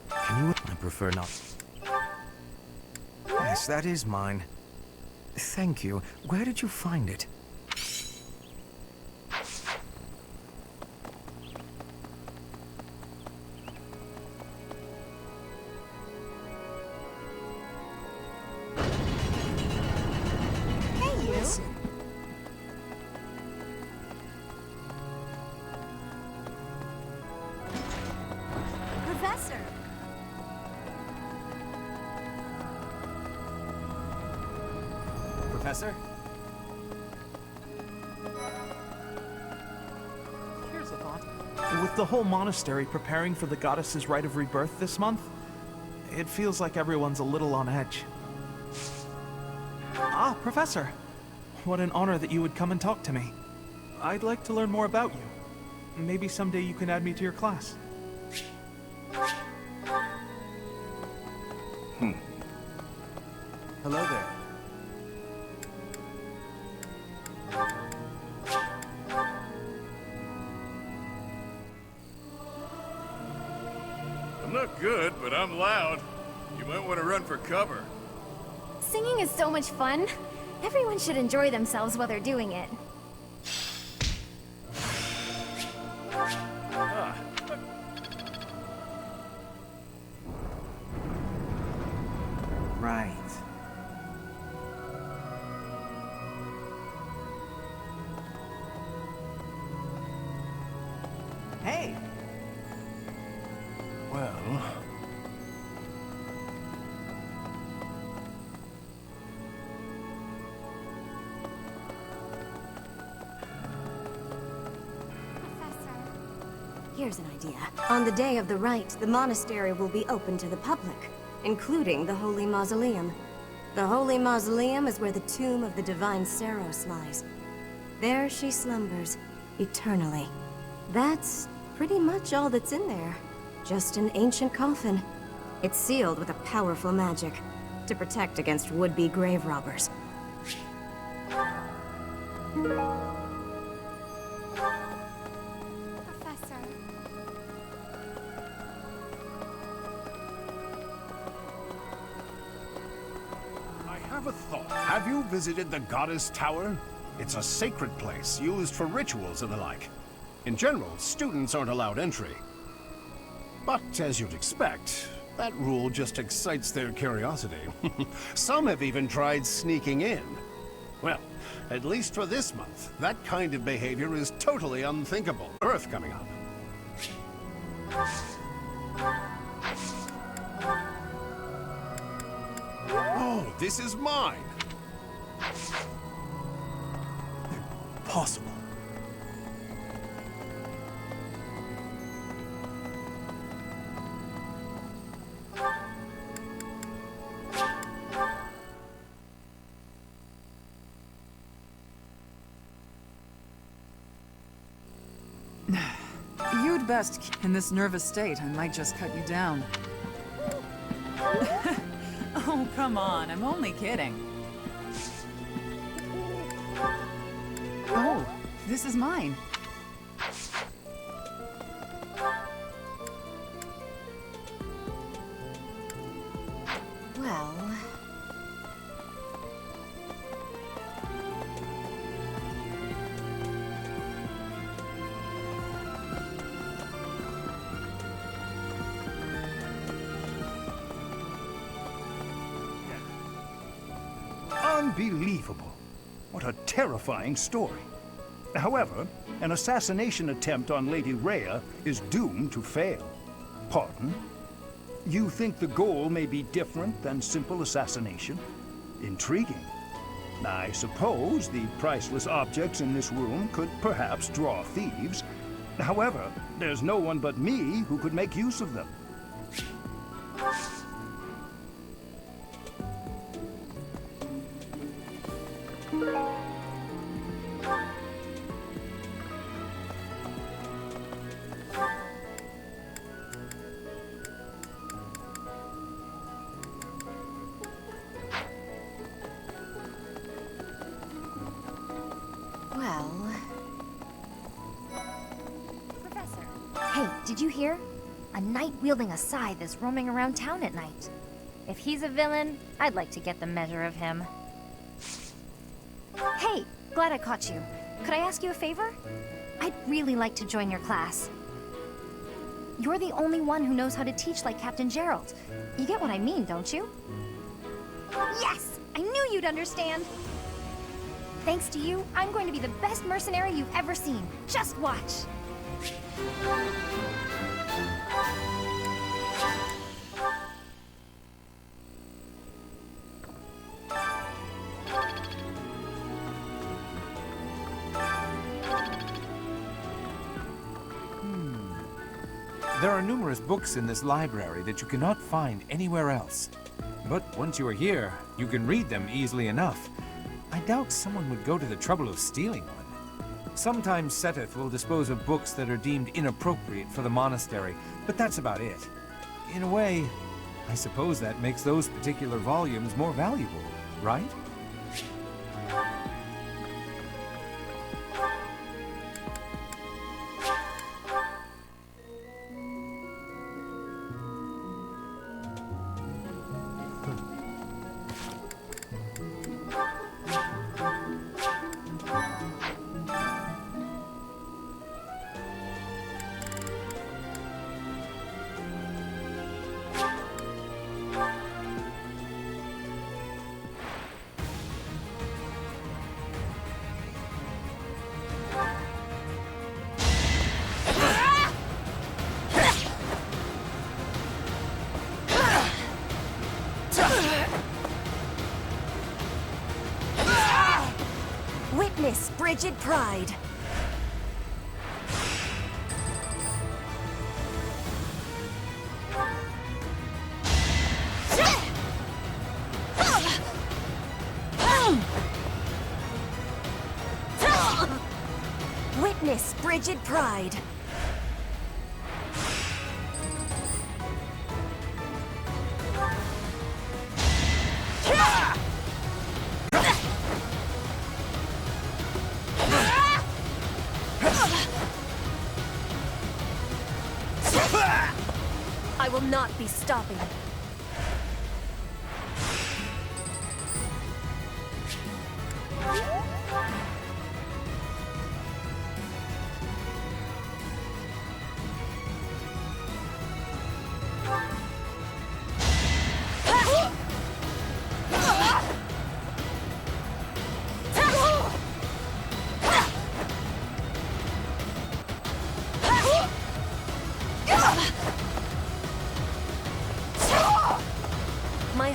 Can you... I prefer not... Yes, that is mine. Thank you. Where did you find it? Hey, you! Professor! Professor? Here's a thought. With the whole monastery preparing for the goddess's rite of rebirth this month, it feels like everyone's a little on edge. Ah, Professor! What an honor that you would come and talk to me. I'd like to learn more about you. Maybe someday you can add me to your class. Hello there. I'm not good, but I'm loud. You might want to run for cover. Singing is so much fun. Everyone should enjoy themselves while they're doing it. Right. Hey! Well... Here's an idea. On the day of the rite, the monastery will be open to the public, including the Holy Mausoleum. The Holy Mausoleum is where the tomb of the divine Seros lies. There she slumbers, eternally. That's pretty much all that's in there. Just an ancient coffin. It's sealed with a powerful magic to protect against would-be grave robbers. Professor. I have a thought. Have you visited the Goddess Tower? It's a sacred place used for rituals and the like. In general, students aren't allowed entry. But as you'd expect, that rule just excites their curiosity. Some have even tried sneaking in. Well, at least for this month, that kind of behavior is totally unthinkable. Earth coming up. Oh, this is mine! Impossible. You'd best. In this nervous state, I might just cut you down. Oh, come on. I'm only kidding. Oh, this is mine. Well... Unbelievable. What a terrifying story. However, an assassination attempt on Lady Rhea is doomed to fail. Pardon? You think the goal may be different than simple assassination? Intriguing. I suppose the priceless objects in this room could perhaps draw thieves. However, there's no one but me who could make use of them. Well... Professor. Hey, did you hear? A knight wielding a scythe is roaming around town at night. If he's a villain, I'd like to get the measure of him. Hey, glad I caught you. Could I ask you a favor? I'd really like to join your class. You're the only one who knows how to teach like Captain Gerald. You get what I mean, don't you? Yes! I knew you'd understand! Thanks to you, I'm going to be the best mercenary you've ever seen. Just watch! There are numerous books in this library that you cannot find anywhere else. But once you are here, you can read them easily enough. I doubt someone would go to the trouble of stealing one. Sometimes Seteth will dispose of books that are deemed inappropriate for the monastery, but that's about it. In a way, I suppose that makes those particular volumes more valuable, right? Witness frigid pride. Witness frigid pride. I will not be stopping.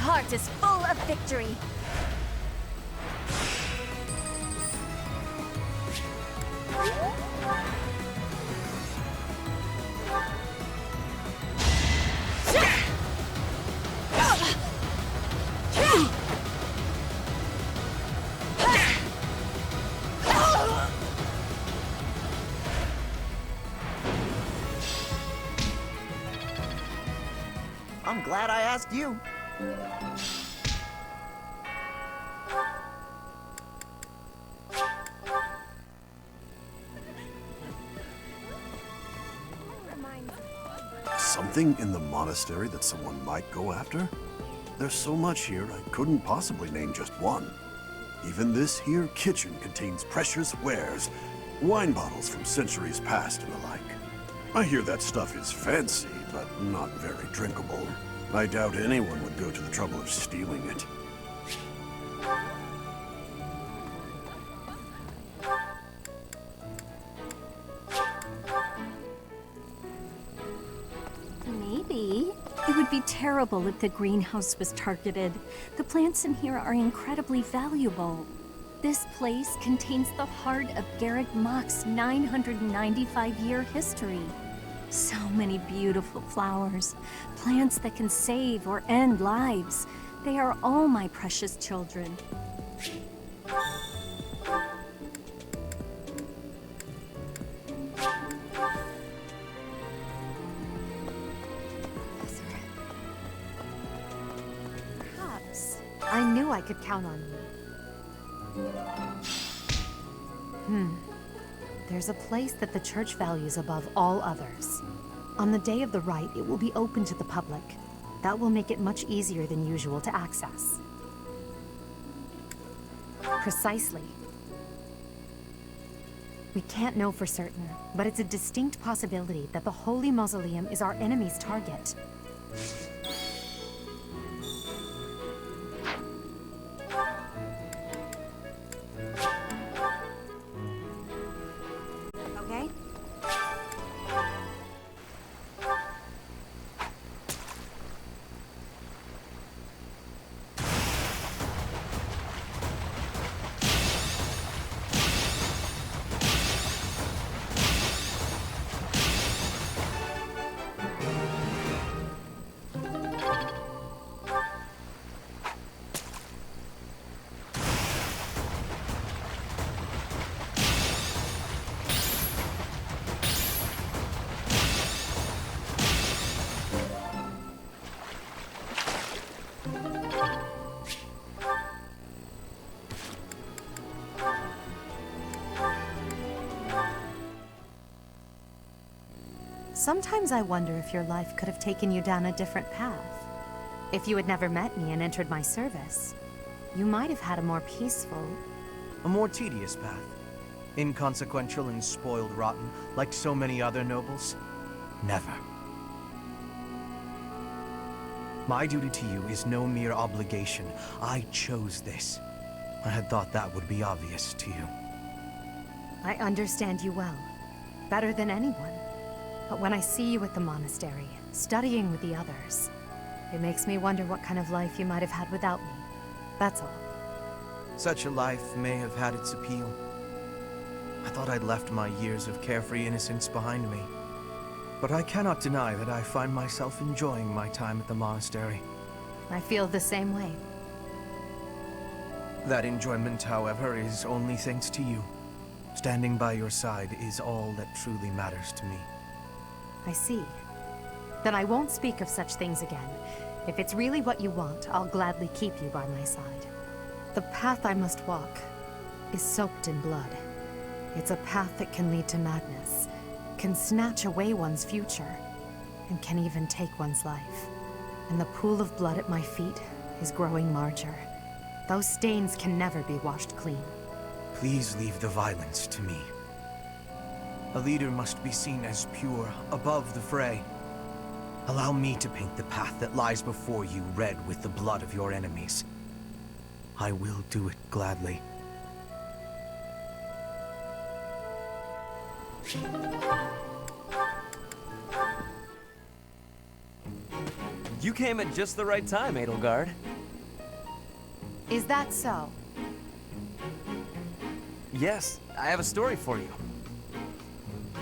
heart is full of victory. I'm glad I asked you. Something in the monastery that someone might go after? There's so much here, I couldn't possibly name just one. Even this here kitchen contains precious wares, wine bottles from centuries past and the like. I hear that stuff is fancy, but not very drinkable. I doubt anyone would go to the trouble of stealing it. Maybe. It would be terrible if the greenhouse was targeted. The plants in here are incredibly valuable. This place contains the heart of Garreg Mach's 995-year history. So many beautiful flowers, plants that can save or end lives. They are all my precious children. Perhaps. I knew I could count on you. There's a place that the church values above all others. On the day of the rite, it will be open to the public. That will make it much easier than usual to access. Precisely. We can't know for certain, but it's a distinct possibility that the Holy Mausoleum is our enemy's target. Okay? Sometimes I wonder if your life could have taken you down a different path. If you had never met me and entered my service, you might have had a more peaceful... A more tedious path. Inconsequential and spoiled rotten, like so many other nobles? Never. My duty to you is no mere obligation. I chose this. I had thought that would be obvious to you. I understand you well. Better than anyone. But when I see you at the monastery, studying with the others, it makes me wonder what kind of life you might have had without me. That's all. Such a life may have had its appeal. I thought I'd left my years of carefree innocence behind me. But I cannot deny that I find myself enjoying my time at the monastery. I feel the same way. That enjoyment, however, is only thanks to you. Standing by your side is all that truly matters to me. I see. Then I won't speak of such things again. If it's really what you want, I'll gladly keep you by my side. The path I must walk is soaked in blood. It's a path that can lead to madness, can snatch away one's future, and can even take one's life. And the pool of blood at my feet is growing larger. Those stains can never be washed clean. Please leave the violence to me. A leader must be seen as pure, above the fray. Allow me to paint the path that lies before you red with the blood of your enemies. I will do it gladly. You came at just the right time, Edelgard. Is that so? Yes, I have a story for you.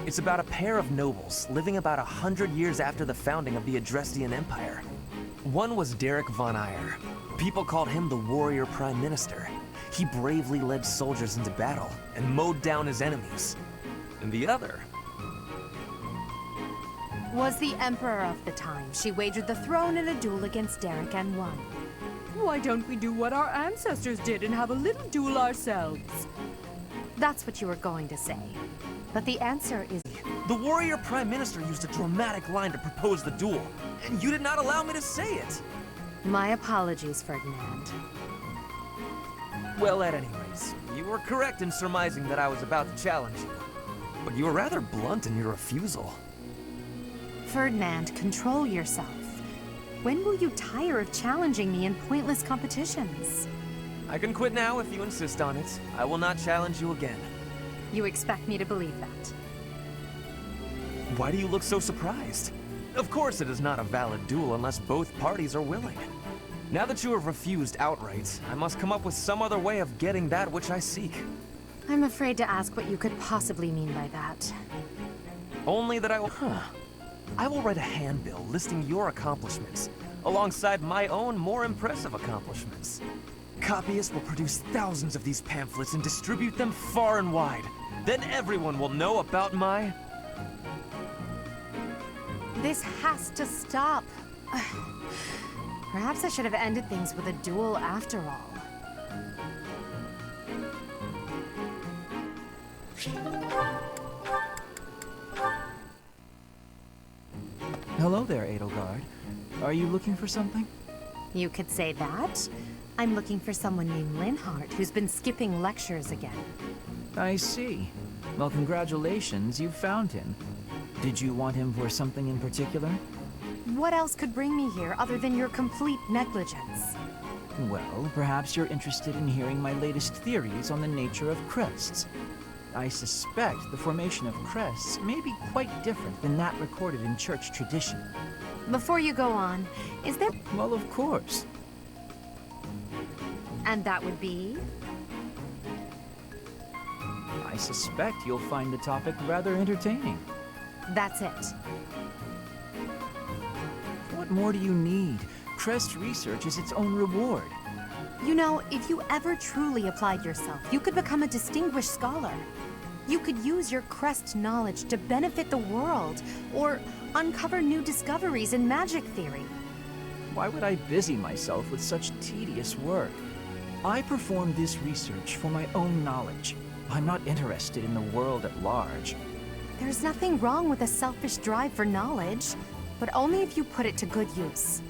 It's about a pair of nobles living about 100 years after the founding of the Adrestian Empire. One was Derek von Eyre. People called him the Warrior Prime Minister. He bravely led soldiers into battle and mowed down his enemies. And the other Was the Emperor of the time. She wagered the throne in a duel against Derek and won. Why don't we do what our ancestors did and have a little duel ourselves? That's what you were going to say. But the answer is... The Warrior Prime Minister used a dramatic line to propose the duel, and you did not allow me to say it! My apologies, Ferdinand. Well, at any rate, you were correct in surmising that I was about to challenge you. But you were rather blunt in your refusal. Ferdinand, control yourself. When will you tire of challenging me in pointless competitions? I can quit now if you insist on it. I will not challenge you again. You expect me to believe that? Why do you look so surprised? Of course it is not a valid duel unless both parties are willing. Now that you have refused outright, I must come up with some other way of getting that which I seek. I'm afraid to ask what you could possibly mean by that. Only that I will... I will write a handbill listing your accomplishments, alongside my own more impressive accomplishments. Copyists will produce thousands of these pamphlets and distribute them far and wide. Then everyone will know about my... This has to stop. Perhaps I should have ended things with a duel after all. Hello there, Edelgard. Are you looking for something? You could say that. I'm looking for someone named Linhardt who's been skipping lectures again. I see. Well, congratulations, you found him. Did you want him for something in particular? What else could bring me here other than your complete negligence? Well, perhaps you're interested in hearing my latest theories on the nature of crests. I suspect the formation of crests may be quite different than that recorded in church tradition. Before you go on, is there... Well, of course. And that would be? I suspect you'll find the topic rather entertaining. That's it. What more do you need? Crest research is its own reward. You know, if you ever truly applied yourself, you could become a distinguished scholar. You could use your crest knowledge to benefit the world, or uncover new discoveries in magic theory. Why would I busy myself with such tedious work? I perform this research for my own knowledge. I'm not interested in the world at large. There's nothing wrong with a selfish drive for knowledge, but only if you put it to good use.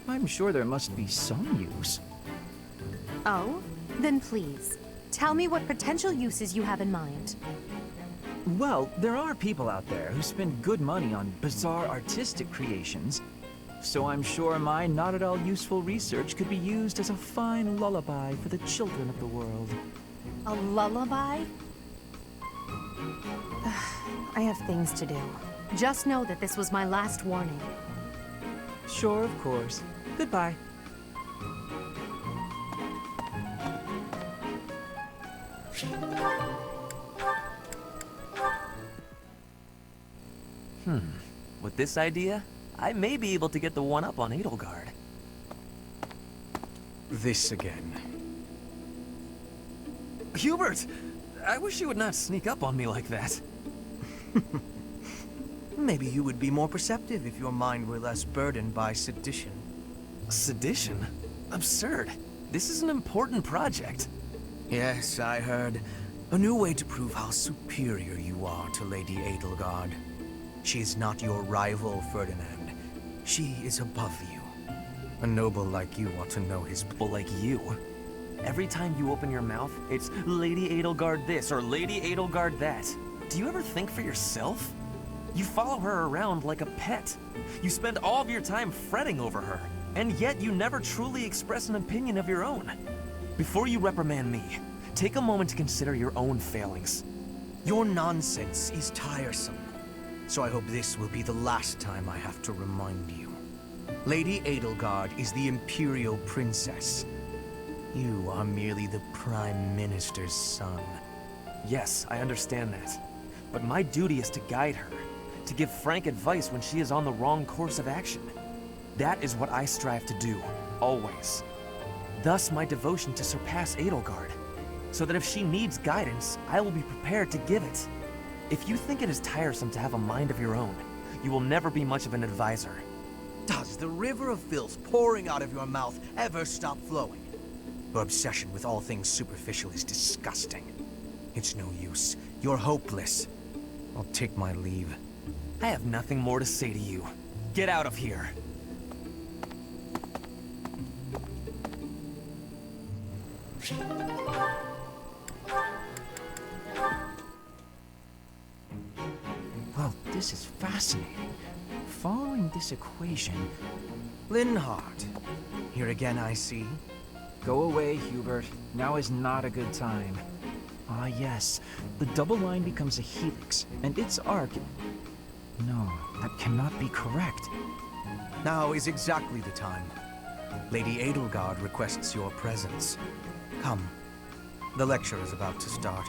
I'm sure there must be some use. Oh? Then please, tell me what potential uses you have in mind. Well, there are people out there who spend good money on bizarre artistic creations, so I'm sure my not at all useful research could be used as a fine lullaby for the children of the world. A lullaby? I have things to do. Just know that this was my last warning. Sure, of course. Goodbye. With this idea, I may be able to get the one-up on Edelgard. This again. Hubert! I wish you would not sneak up on me like that. Maybe you would be more perceptive if your mind were less burdened by sedition. Sedition? Absurd. This is an important project. Yes, I heard. A new way to prove how superior you are to Lady Edelgard. She is not your rival, Ferdinand. She is above you. A noble like you ought to know his... Like you? Every time you open your mouth, it's Lady Edelgard this or Lady Edelgard that. Do you ever think for yourself? You follow her around like a pet. You spend all of your time fretting over her, and yet you never truly express an opinion of your own. Before you reprimand me, take a moment to consider your own failings. Your nonsense is tiresome, so I hope this will be the last time I have to remind you. Lady Edelgard is the Imperial Princess. You are merely the Prime Minister's son. Yes, I understand that. But my duty is to guide her, to give frank advice when she is on the wrong course of action. That is what I strive to do, always. Thus my devotion to surpass Edelgard, so that if she needs guidance, I will be prepared to give it. If you think it is tiresome to have a mind of your own, you will never be much of an advisor. Does the river of filth pouring out of your mouth ever stop flowing? Your obsession with all things superficial is disgusting. It's no use. You're hopeless. I'll take my leave. I have nothing more to say to you. Get out of here. Well, this is fascinating. Following this equation... Linhardt. Here again, I see. Go away, Hubert. Now is not a good time. Ah, yes. The double line becomes a helix, and its arc... No, that cannot be correct. Now is exactly the time. Lady Edelgard requests your presence. Come. The lecture is about to start.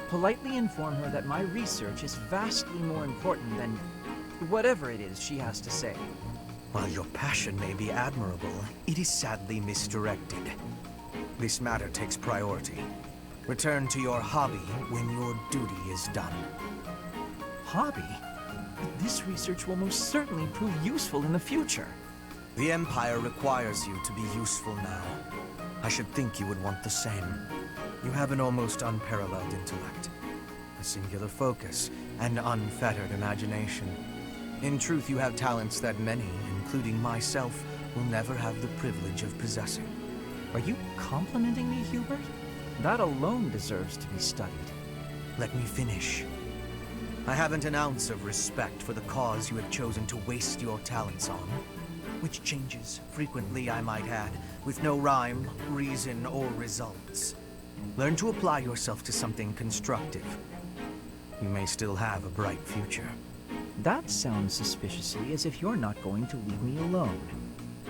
Politely inform her that my research is vastly more important than whatever it is she has to say. While your passion may be admirable, it is sadly misdirected. This matter takes priority. Return to your hobby when your duty is done. Hobby? This research will most certainly prove useful in the future. The Empire requires you to be useful now. I should think you would want the same. You have an almost unparalleled intellect, a singular focus, and unfettered imagination. In truth, you have talents that many, including myself, will never have the privilege of possessing. Are you complimenting me, Hubert? That alone deserves to be studied. Let me finish. I haven't an ounce of respect for the cause you have chosen to waste your talents on, which changes frequently, I might add, with no rhyme, reason, or results. Learn to apply yourself to something constructive. You may still have a bright future. That sounds suspiciously as if you're not going to leave me alone.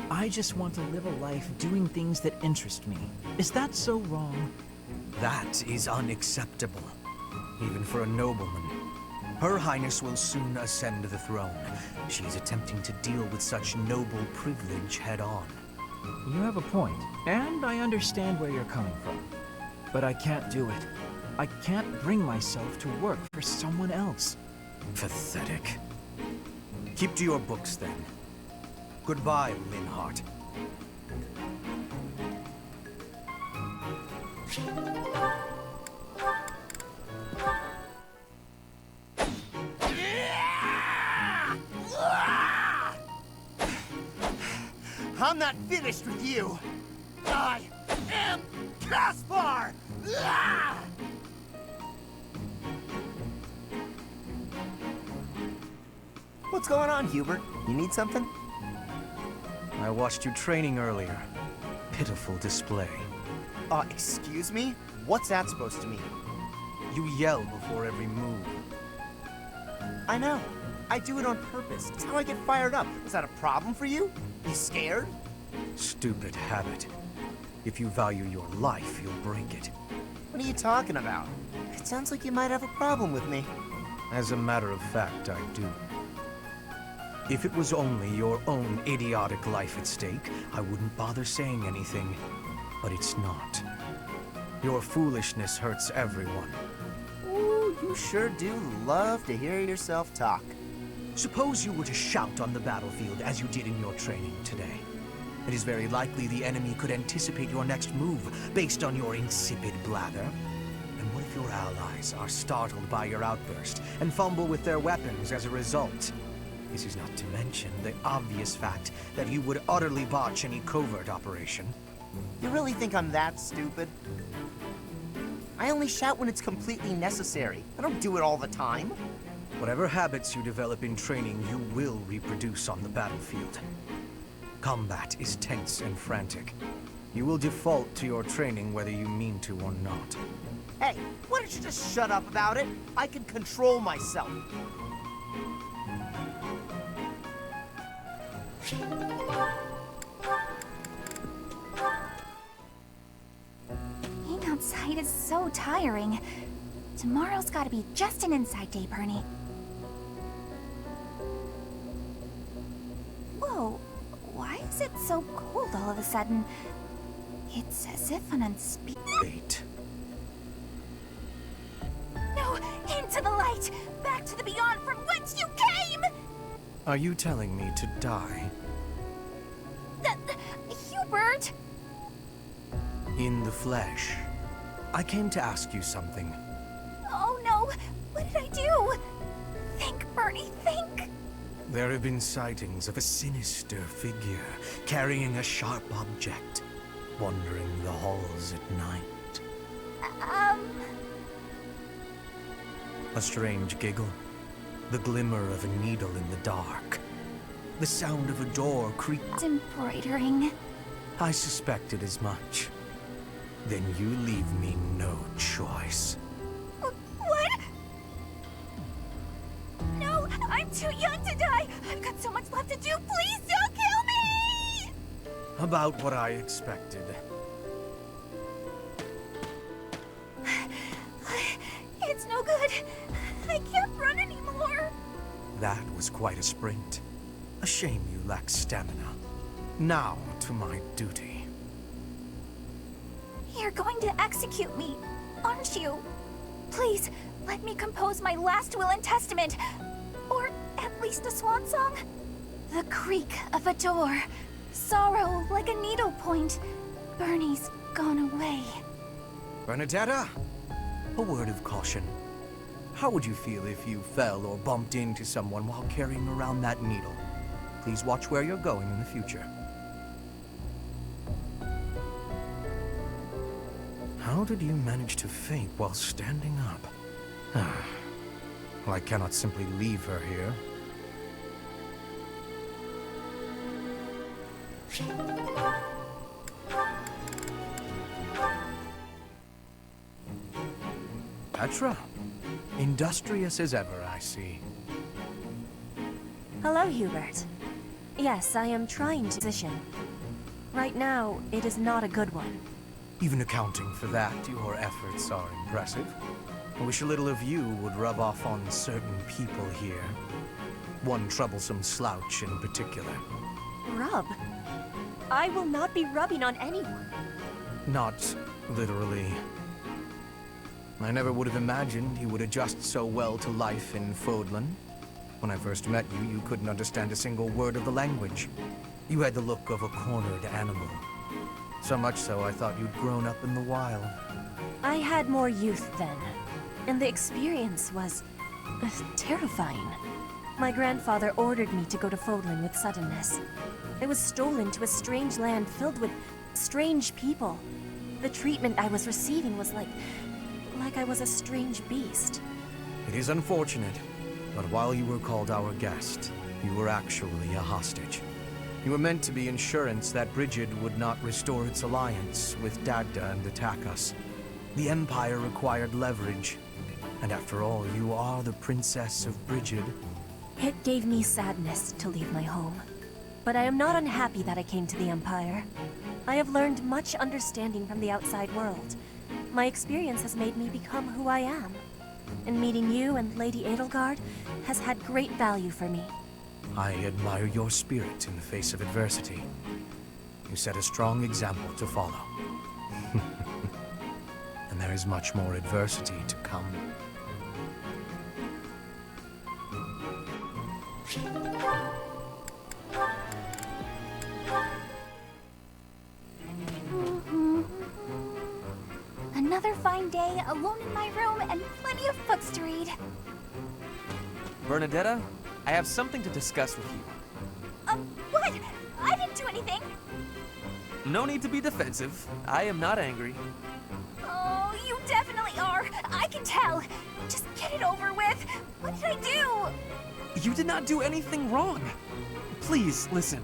I just want to live a life doing things that interest me. Is that so wrong? That is unacceptable, even for a nobleman. Her Highness will soon ascend the throne. She's attempting to deal with such noble privilege head-on. You have a point, and I understand where you're coming from. But I can't do it. I can't bring myself to work for someone else. Pathetic. Keep to your books, then. Goodbye, Linhardt. I'm not finished with you. I am Caspar! What's going on, Hubert? You need something? I watched you training earlier. Pitiful display. Excuse me? What's that supposed to mean? You yell before every move. I know. I do it on purpose. It's how I get fired up. Is that a problem for you? You scared? Stupid habit. If you value your life, you'll break it. What are you talking about? It sounds like you might have a problem with me. As a matter of fact, I do. If it was only your own idiotic life at stake, I wouldn't bother saying anything. But it's not. Your foolishness hurts everyone. Ooh, you sure do love to hear yourself talk. Suppose you were to shout on the battlefield as you did in your training today. It is very likely the enemy could anticipate your next move based on your insipid blather. And what if your allies are startled by your outburst and fumble with their weapons as a result? This is not to mention the obvious fact that you would utterly botch any covert operation. You really think I'm that stupid? I only shout when it's completely necessary. I don't do it all the time. Whatever habits you develop in training, you will reproduce on the battlefield. Combat is tense and frantic. You will default to your training whether you mean to or not. Hey, why don't you just shut up about it? I can control myself. outside is so tiring. Tomorrow's gotta be just an inside day, Bernie. Whoa, why is it so cold all of a sudden? It's as if an Wait. No, into the light! Back to the beyond from whence you came! Are you telling me to die? Hubert! In the flesh. I came to ask you something. Oh no, what did I do? Think, Bernie, think! There have been sightings of a sinister figure carrying a sharp object, wandering the halls at night. A strange giggle, the glimmer of a needle in the dark, the sound of a door creak. Embroidering. I suspected as much. Then you leave me no choice. What? No, I'm too young to die! I've got so much left to do, please don't kill me! About what I expected. It's no good. I can't run anymore. That was quite a sprint. A shame you lack stamina. Now to my duty. You're going to execute me, aren't you? Please, let me compose my last will and testament. Or at least a swan song. The creak of a door. Sorrow like a needle point. Bernie's gone away. Bernadetta, a word of caution. How would you feel if you fell or bumped into someone while carrying around that needle? Please watch where you're going in the future. How did you manage to faint while standing up? Well, I cannot simply leave her here. Petra, industrious as ever, I see. Hello, Hubert. Yes, I am trying to position. Right now, it is not a good one. Even accounting for that, your efforts are impressive. I wish a little of you would rub off on certain people here. One troublesome slouch in particular. Rub? I will not be rubbing on anyone. Not literally. I never would have imagined you would adjust so well to life in Fodlan. When I first met you, you couldn't understand a single word of the language. You had the look of a cornered animal. So much so, I thought you'd grown up in the wild. I had more youth then, and the experience was terrifying. My grandfather ordered me to go to Fodlan with suddenness. I was stolen to a strange land filled with strange people. The treatment I was receiving was like I was a strange beast. It is unfortunate, but while you were called our guest, you were actually a hostage. You were meant to be insurance that Brigid would not restore its alliance with Dagda and attack us. The Empire required leverage, and after all, you are the Princess of Brigid. It gave me sadness to leave my home, but I am not unhappy that I came to the Empire. I have learned much understanding from the outside world. My experience has made me become who I am, and meeting you and Lady Edelgard has had great value for me. I admire your spirit in the face of adversity. You set a strong example to follow. And there is much more adversity to come. Another fine day, alone in my room, and plenty of books to read. Bernadetta, I have something to discuss with you. What? I didn't do anything. No need to be defensive. I am not angry. Oh, you definitely are. I can tell. Just get it over with. What did I do? You did not do anything wrong. Please, listen.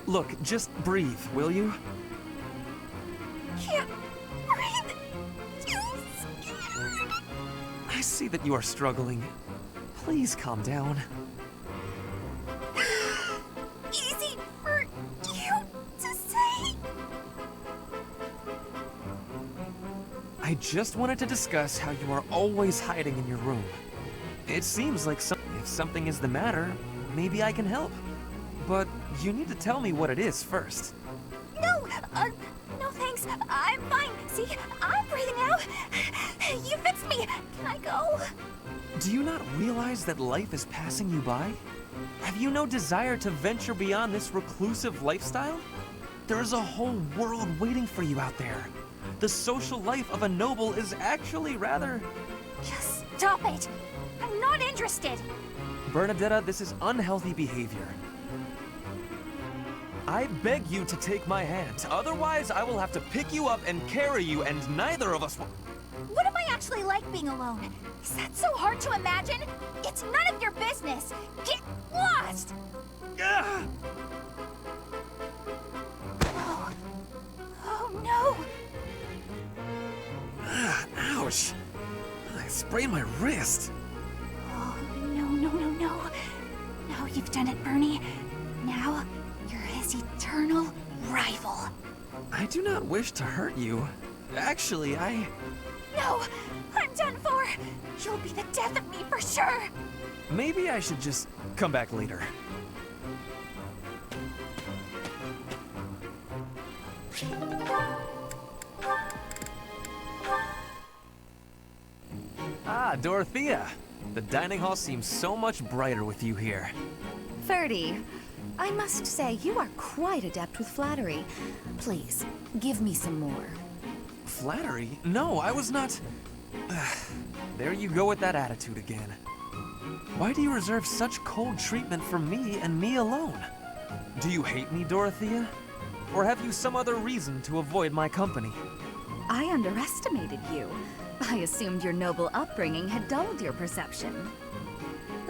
Look, just breathe, will you? Can't breathe. Too scared. I see that you are struggling. Please calm down. Easy for you to say. I just wanted to discuss how you are always hiding in your room. It seems like if something is the matter, maybe I can help. But you need to tell me what it is first. No! No thanks. I'm fine. See? I'm breathing out. You fixed me. Can I go? Do you not realize that life is passing you by? Have you no desire to venture beyond this reclusive lifestyle? There is a whole world waiting for you out there. The social life of a noble is actually rather... Just stop it. I'm not interested. Bernadetta, this is unhealthy behavior. I beg you to take my hand. Otherwise, I will have to pick you up and carry you, and neither of us will... What am I actually like being alone? Is that so hard to imagine? It's none of your business. Get lost! Ugh! Oh no! Ouch! I sprained my wrist. Oh, no. Now you've done it, Bernie. Now, you're his eternal rival. I do not wish to hurt you. Actually, No! I'm done for! You'll be the death of me for sure! Maybe I should just come back later. Ah, Dorothea! The dining hall seems so much brighter with you here. Ferdy, I must say you are quite adept with flattery. Please, give me some more. Flattery? No, I was not... There you go with that attitude again. Why do you reserve such cold treatment for me and me alone? Do you hate me, Dorothea? Or have you some other reason to avoid my company? I underestimated you. I assumed your noble upbringing had dulled your perception.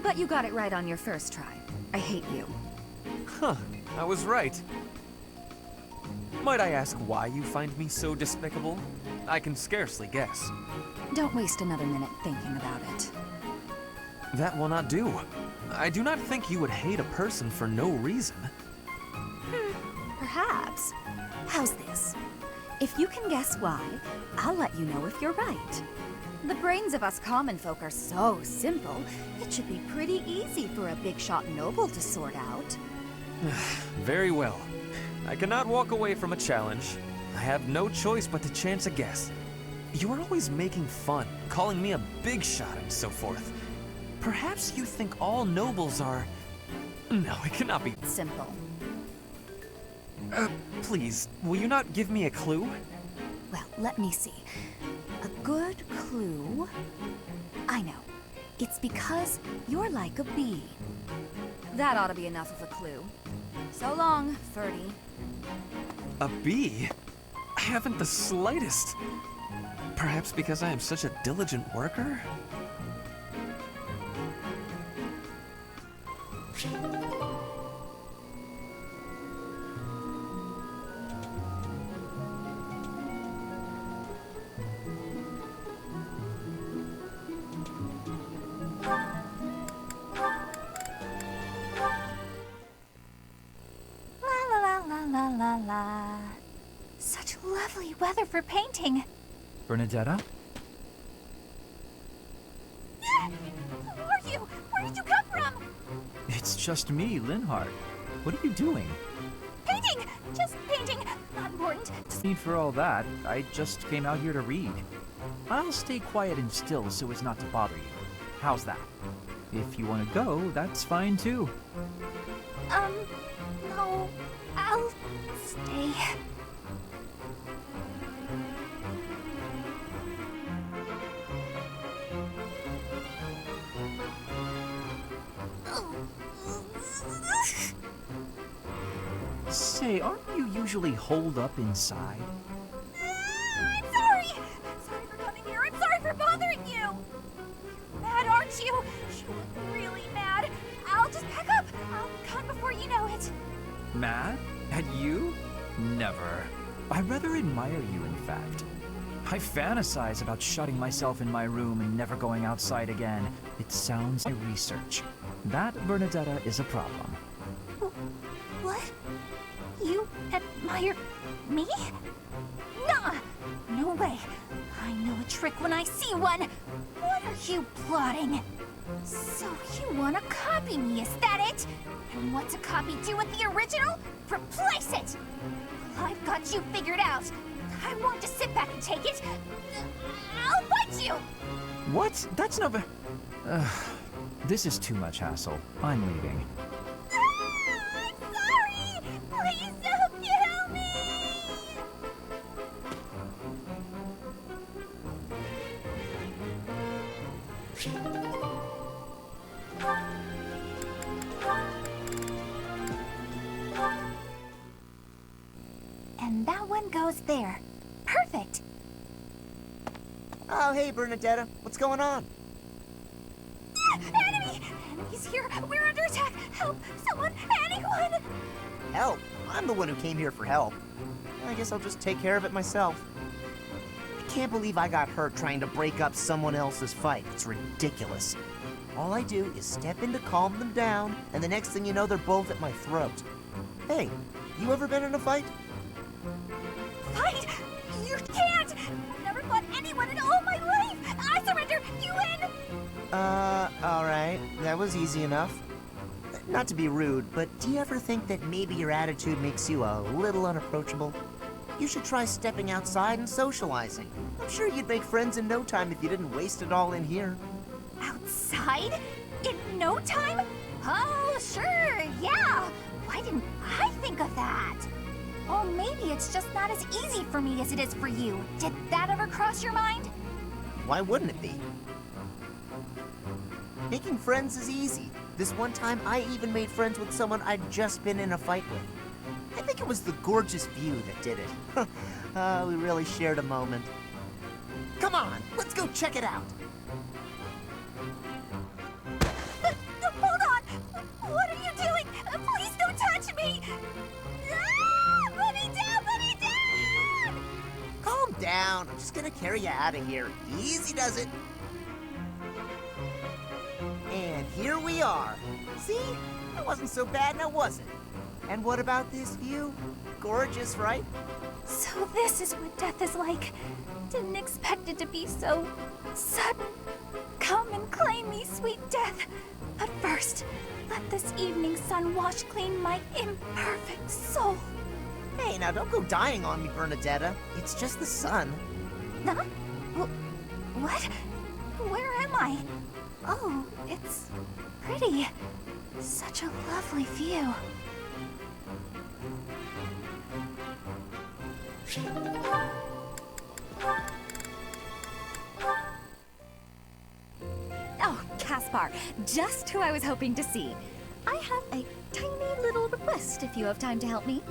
But you got it right on your first try. I hate you. Huh, I was right. Might I ask why you find me so despicable? I can scarcely guess. Don't waste another minute thinking about it. That will not do. I do not think you would hate a person for no reason. Perhaps. How's this? If you can guess why, I'll let you know if you're right. The brains of us common folk are so simple, it should be pretty easy for a big shot noble to sort out. Very well. I cannot walk away from a challenge. I have no choice but to chance a guess. You are always making fun, calling me a big shot and so forth. Perhaps you think all nobles are... No, it cannot be simple. Please, will you not give me a clue? Well, let me see. A good clue? I know. It's because you're like a bee. That ought to be enough of a clue. So long, Ferdy. A bee? I haven't the slightest. Perhaps because I am such a diligent worker? La. Such lovely weather for painting. Bernadetta? Who are you? Where did you come from? It's just me, Linhardt. What are you doing? Painting! Just painting. Not important. Need for all that. I just came out here to read. I'll stay quiet and still so as not to bother you. How's that? If you want to go, that's fine too. No. I'll stay. Say, aren't you usually holed up inside? I'm sorry! Sorry for coming here. I'm sorry for bothering you! You're mad, aren't you? You look really mad. I'll just pack up. I'll be gone before you know it. Mad? At you? Never. I rather admire you, in fact. I fantasize about shutting myself in my room and never going outside again. It sounds like research. That, Bernadetta, is a problem. What? You admire me? Nah! No way. I know a trick when I see one. What are you plotting? So you want to copy me, is that it? And what's a copy do with the original? Replace it! I've got you figured out. I won't just sit back and take it. I'll fight you! What? That's no... This is too much hassle. I'm leaving. I'm sorry! Please don't kill me! And that one goes there. Perfect! Oh, hey, Bernadetta. What's going on? Enemy! Enemies here! We're under attack! Help! Someone! Anyone! Help? I'm the one who came here for help. I guess I'll just take care of it myself. I can't believe I got hurt trying to break up someone else's fight. It's ridiculous. All I do is step in to calm them down, and the next thing you know, they're both at my throat. Hey, you ever been in a fight? Fight! You can't! I've never fought anyone in all my life! I surrender! You win! Alright. That was easy enough. Not to be rude, but do you ever think that maybe your attitude makes you a little unapproachable? You should try stepping outside and socializing. I'm sure you'd make friends in no time if you didn't waste it all in here. Outside? In no time? Oh, sure, yeah! Why didn't I think of that? Or maybe it's just not as easy for me as it is for you. Did that ever cross your mind? Why wouldn't it be? Making friends is easy. This one time, I even made friends with someone I'd just been in a fight with. I think it was the gorgeous view that did it. We really shared a moment. Come on, let's go check it out. Hold on! What are you doing? Please don't touch me! Ah! Put me down! Put me down! Calm down. I'm just gonna carry you out of here. Easy does it. And here we are. See? It wasn't so bad now, was it? And what about this view? Gorgeous, right? So this is what death is like. Didn't expect it to be so sudden. Come and claim me, sweet death. But first, let this evening sun wash clean my imperfect soul. Hey, now don't go dying on me, Bernadetta. It's just the sun. Huh? What? Where am I? Oh, it's pretty. Such a lovely view. Oh, Caspar, just who I was hoping to see. I have a tiny little request if you have time to help me.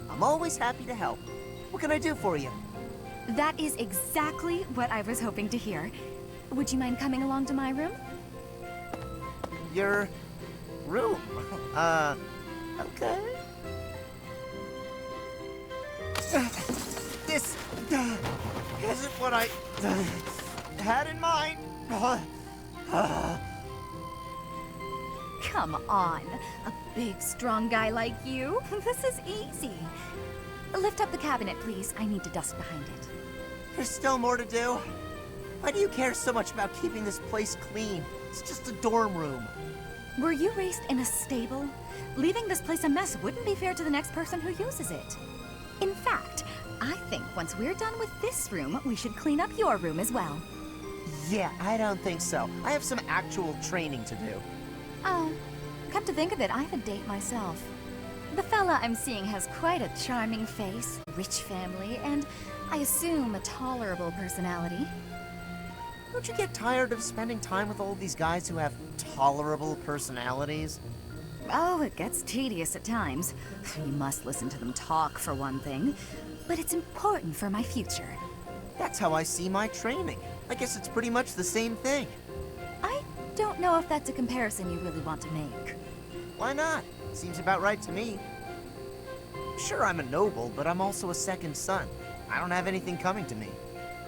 I'm always happy to help. What can I do for you? That is exactly what I was hoping to hear. Would you mind coming along to my room? Your room? Okay. This isn't what I had in mind. Come on, a big, strong guy like you. This is easy. Lift up the cabinet, please. I need to dust behind it. There's still more to do. Why do you care so much about keeping this place clean? It's just a dorm room. Were you raised in a stable? Leaving this place a mess wouldn't be fair to the next person who uses it. In fact, I think once we're done with this room, we should clean up your room as well. Yeah, I don't think so. I have some actual training to do. Oh, come to think of it, I have a date myself. The fella I'm seeing has quite a charming face, rich family, and I assume a tolerable personality. Don't you get tired of spending time with all these guys who have tolerable personalities? Oh, it gets tedious at times. You must listen to them talk, for one thing. But it's important for my future. That's how I see my training. I guess it's pretty much the same thing. I don't know if that's a comparison you really want to make. Why not? Seems about right to me. Sure, I'm a noble, but I'm also a second son. I don't have anything coming to me.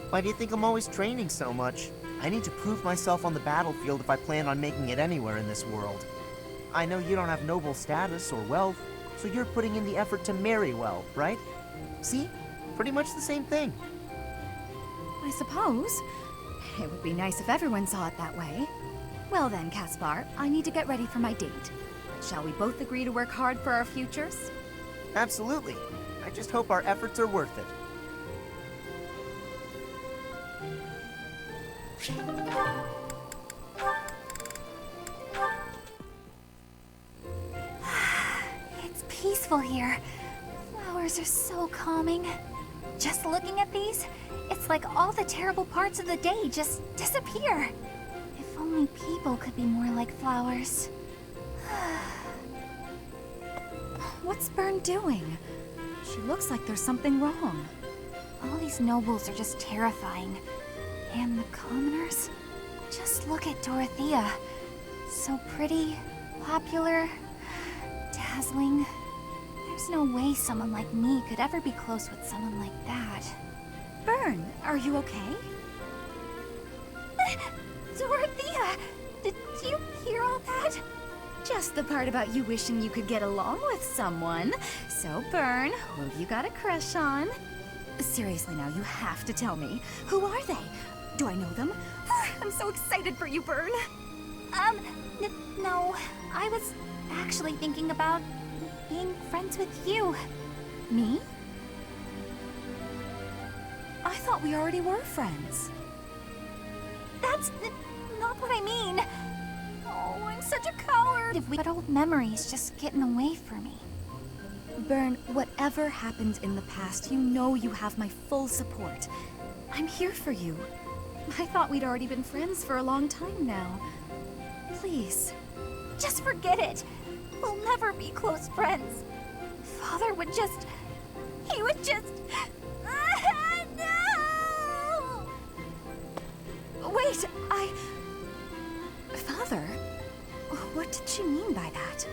Why do you think I'm always training so much? I need to prove myself on the battlefield if I plan on making it anywhere in this world. I know you don't have noble status or wealth, so you're putting in the effort to marry well, right? See? Pretty much the same thing. I suppose. It would be nice if everyone saw it that way. Well then, Caspar, I need to get ready for my date. Shall we both agree to work hard for our futures? Absolutely. I just hope our efforts are worth it. It's peaceful here. Flowers are so calming. Just looking at these, it's like all the terrible parts of the day just disappear. If only people could be more like flowers. What's Bern doing? She looks like there's something wrong. All these nobles are just terrifying. And the commoners? Just look at Dorothea. So pretty, popular, dazzling. There's no way someone like me could ever be close with someone like that. Bern, are you okay? Dorothea! Did you hear all that? Just the part about you wishing you could get along with someone. So, Bern, who have you got a crush on? Seriously now, you have to tell me. Who are they? Do I know them? I'm so excited for you, Bern. No. I was actually thinking about being friends with you. Me? I thought we already were friends. That's not what I mean. Oh, I'm such a coward. If we had old memories just getting away from me. Bern, whatever happened in the past, you know you have my full support. I'm here for you. I thought we'd already been friends for a long time now. Please. Just forget it. We'll never be close friends. Father would just... He would just... No! Wait, Father? What did she mean by that?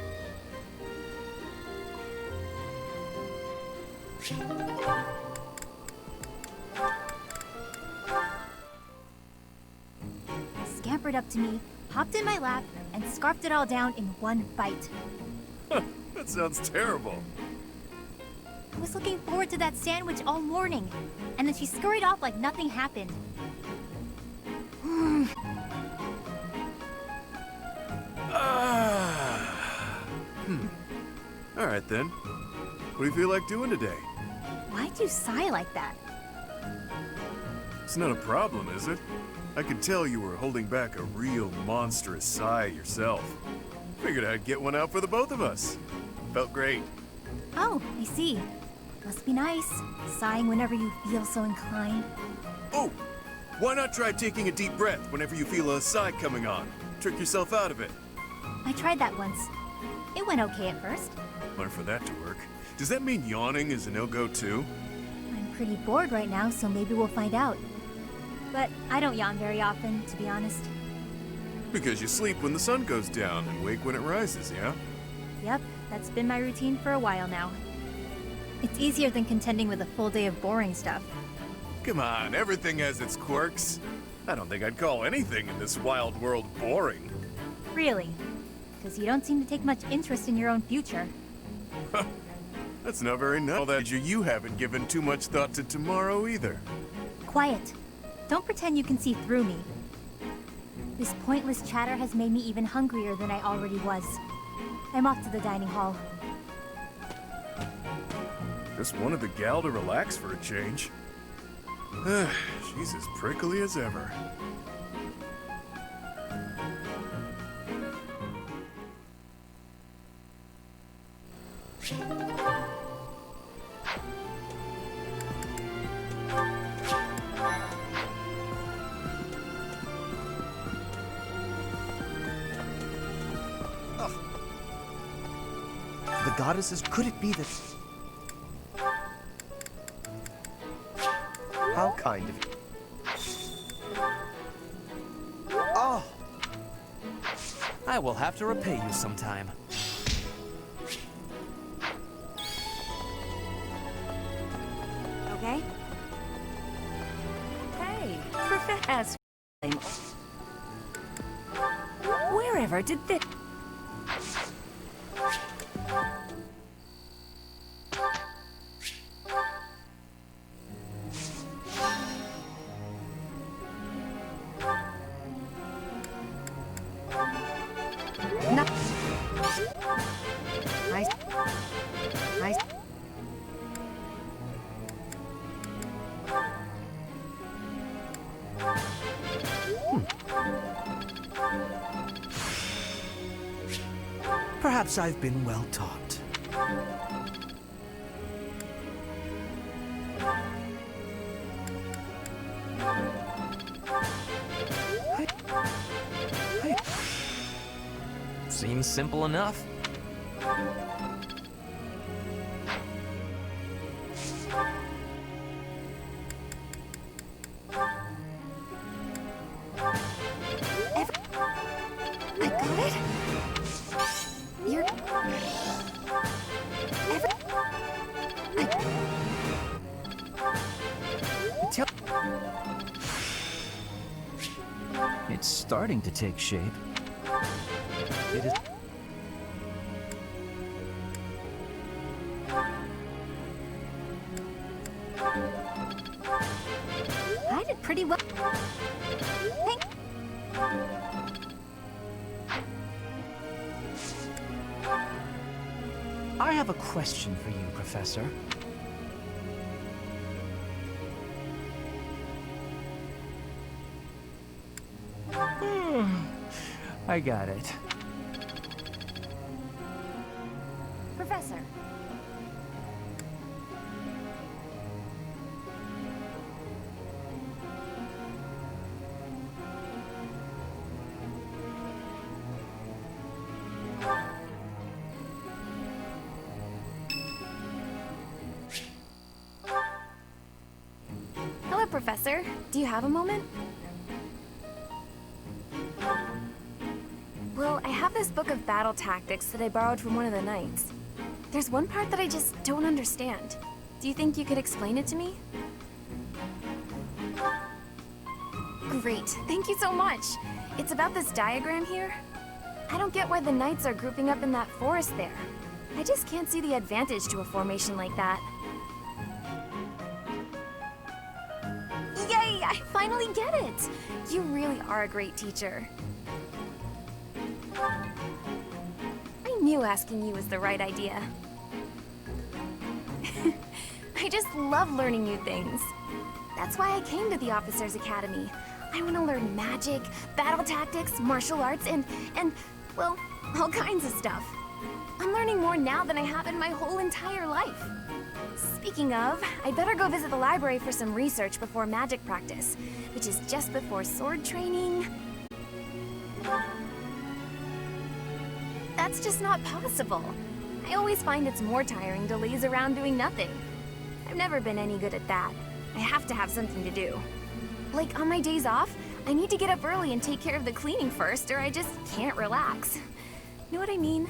Scampered up to me, hopped in my lap, and scarfed it all down in one bite. That sounds terrible. I was looking forward to that sandwich all morning, and then she scurried off like nothing happened. Alright then. What do you feel like doing today? Why'd you sigh like that? It's not a problem, is it? I could tell you were holding back a real monstrous sigh yourself. Figured I'd get one out for the both of us. Felt great. Oh, I see. Must be nice, sighing whenever you feel so inclined. Oh! Why not try taking a deep breath whenever you feel a sigh coming on? Trick yourself out of it. I tried that once. It went okay at first. Learn for that to work. Does that mean yawning is a no-go too? I'm pretty bored right now, so maybe we'll find out. But I don't yawn very often, to be honest. Because you sleep when the sun goes down and wake when it rises, yeah? Yep, that's been my routine for a while now. It's easier than contending with a full day of boring stuff. Come on, everything has its quirks. I don't think I'd call anything in this wild world boring. Really? Because you don't seem to take much interest in your own future. That's not very nice. All that you haven't given too much thought to tomorrow either. Quiet. Don't pretend you can see through me. This pointless chatter has made me even hungrier than I already was. I'm off to the dining hall. Just wanted the gal to relax for a change. She's as prickly as ever. The goddesses, could it be that... How kind of you. Oh! I will have to repay you sometime. Okay? Hey, Professor. Wherever did this... Perhaps I've been well taught. Seems simple enough. I got it? You're... It's starting to take shape. It is... I did pretty well. Thank... I have a question for you, Professor. I got it. Professor. Hello, Professor. Do you have a moment? Well, I have this book of battle tactics that I borrowed from one of the knights. There's one part that I just don't understand. Do you think you could explain it to me? Great, thank you so much. It's about this diagram here. I don't get why the knights are grouping up in that forest there. I just can't see the advantage to a formation like that. Yay, I finally get it! You really are a great teacher. I knew asking you was the right idea. I just love learning new things. That's why I came to the Officers Academy. I want to learn magic, battle tactics, martial arts, and, well, all kinds of stuff. I'm learning more now than I have in my whole entire life. Speaking of, I'd better go visit the library for some research before magic practice, which is just before sword training. That's just not possible. I always find it's more tiring to laze around doing nothing. I've never been any good at that. I have to have something to do. Like on my days off, I need to get up early and take care of the cleaning first, or I just can't relax. Know what I mean?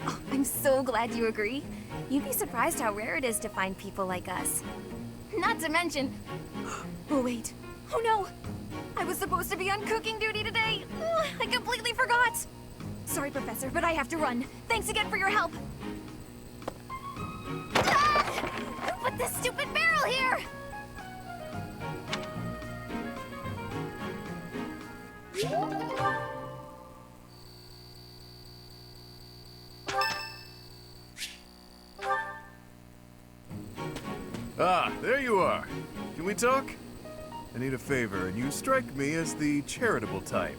Oh, I'm so glad you agree. You'd be surprised how rare it is to find people like us. Not to mention... Oh, wait. Oh, no! I was supposed to be on cooking duty today! Ugh, I completely forgot! Sorry, Professor, but I have to run. Thanks again for your help! Ah! Who put this stupid barrel here? Ah, there you are. Can we talk? I need a favor, and you strike me as the charitable type.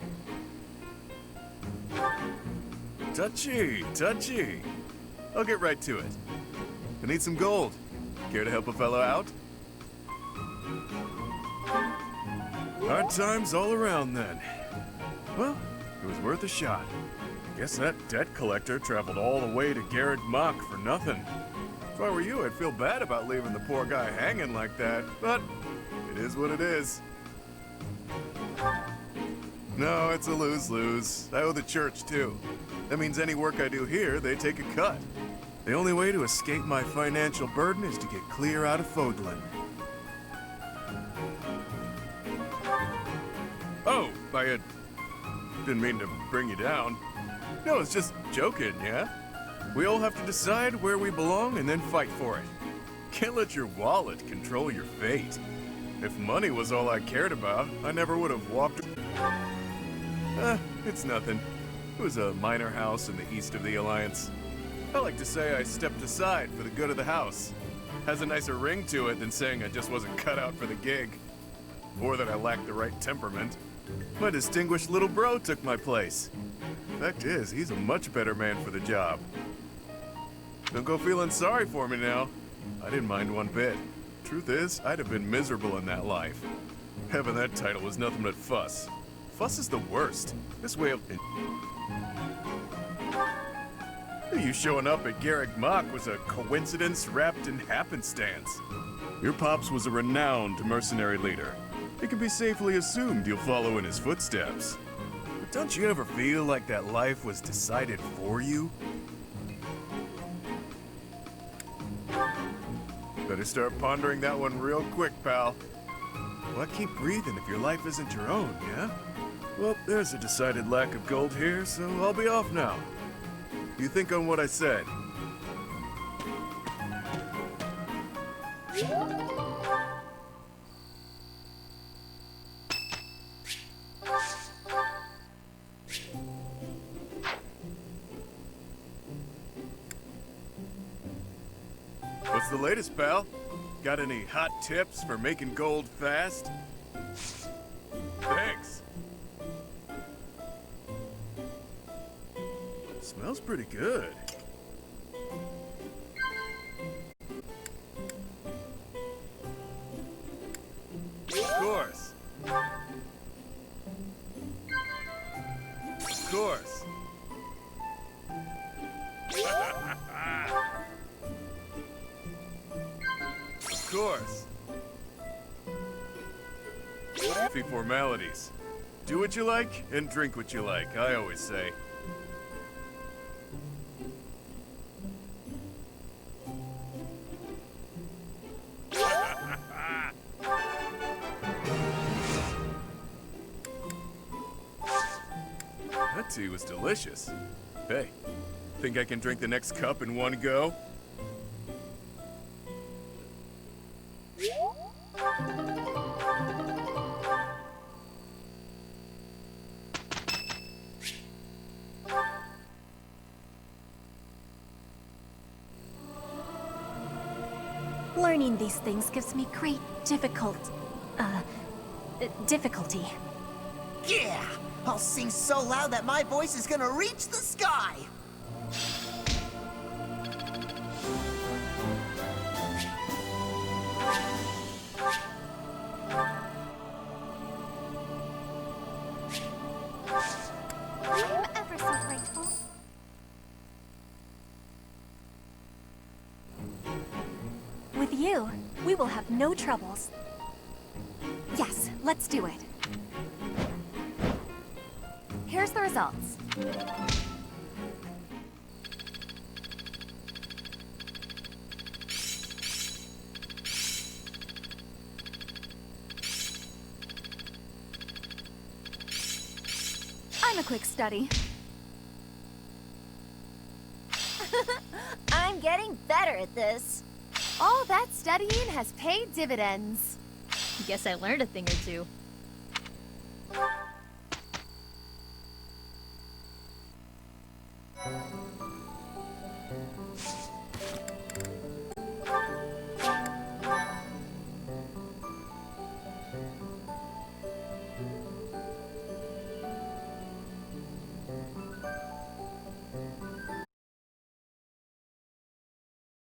Touchy, touchy. I'll get right to it. I need some gold. Care to help a fellow out? Hard times all around then. Well, it was worth a shot. Guess that debt collector traveled all the way to Garreg Mach for nothing. If I were you, I'd feel bad about leaving the poor guy hanging like that, but it is what it is. No, it's a lose-lose. I owe the church, too. That means any work I do here, they take a cut. The only way to escape my financial burden is to get clear out of Fodlan. Oh, I didn't mean to bring you down. No, it's just joking, yeah? We all have to decide where we belong and then fight for it. Can't let your wallet control your fate. If money was all I cared about, I never would have walked... it's nothing. It was a minor house in the east of the Alliance. I like to say I stepped aside for the good of the house. Has a nicer ring to it than saying I just wasn't cut out for the gig. Or that I lacked the right temperament. My distinguished little bro took my place. Fact is, he's a much better man for the job. Don't go feeling sorry for me now. I didn't mind one bit. Truth is, I'd have been miserable in that life. Having that title was nothing but fuss. Fuss is the worst. This way of... You showing up at Garrick Mach was a coincidence wrapped in happenstance. Your pops was a renowned mercenary leader. It can be safely assumed you'll follow in his footsteps. But don't you ever feel like that life was decided for you? Better start pondering that one real quick, pal. Why keep breathing if your life isn't your own, yeah? Well, there's a decided lack of gold here, so I'll be off now. You think on what I said. What's the latest, pal? Got any hot tips for making gold fast? Thanks. Smells pretty good. Of course. Of course. Of course. Fee formalities. Do what you like and drink what you like, I always say. That tea was delicious. Hey, think I can drink the next cup in one go? Learning these things gives me great difficulty. Yeah! I'll sing so loud that my voice is gonna reach the sky! I'm ever so grateful. With you, we will have no troubles. Yes, let's do it. Here's the results. I'm a quick study. I'm getting better at this. All that studying has paid dividends. Guess I learned a thing or two.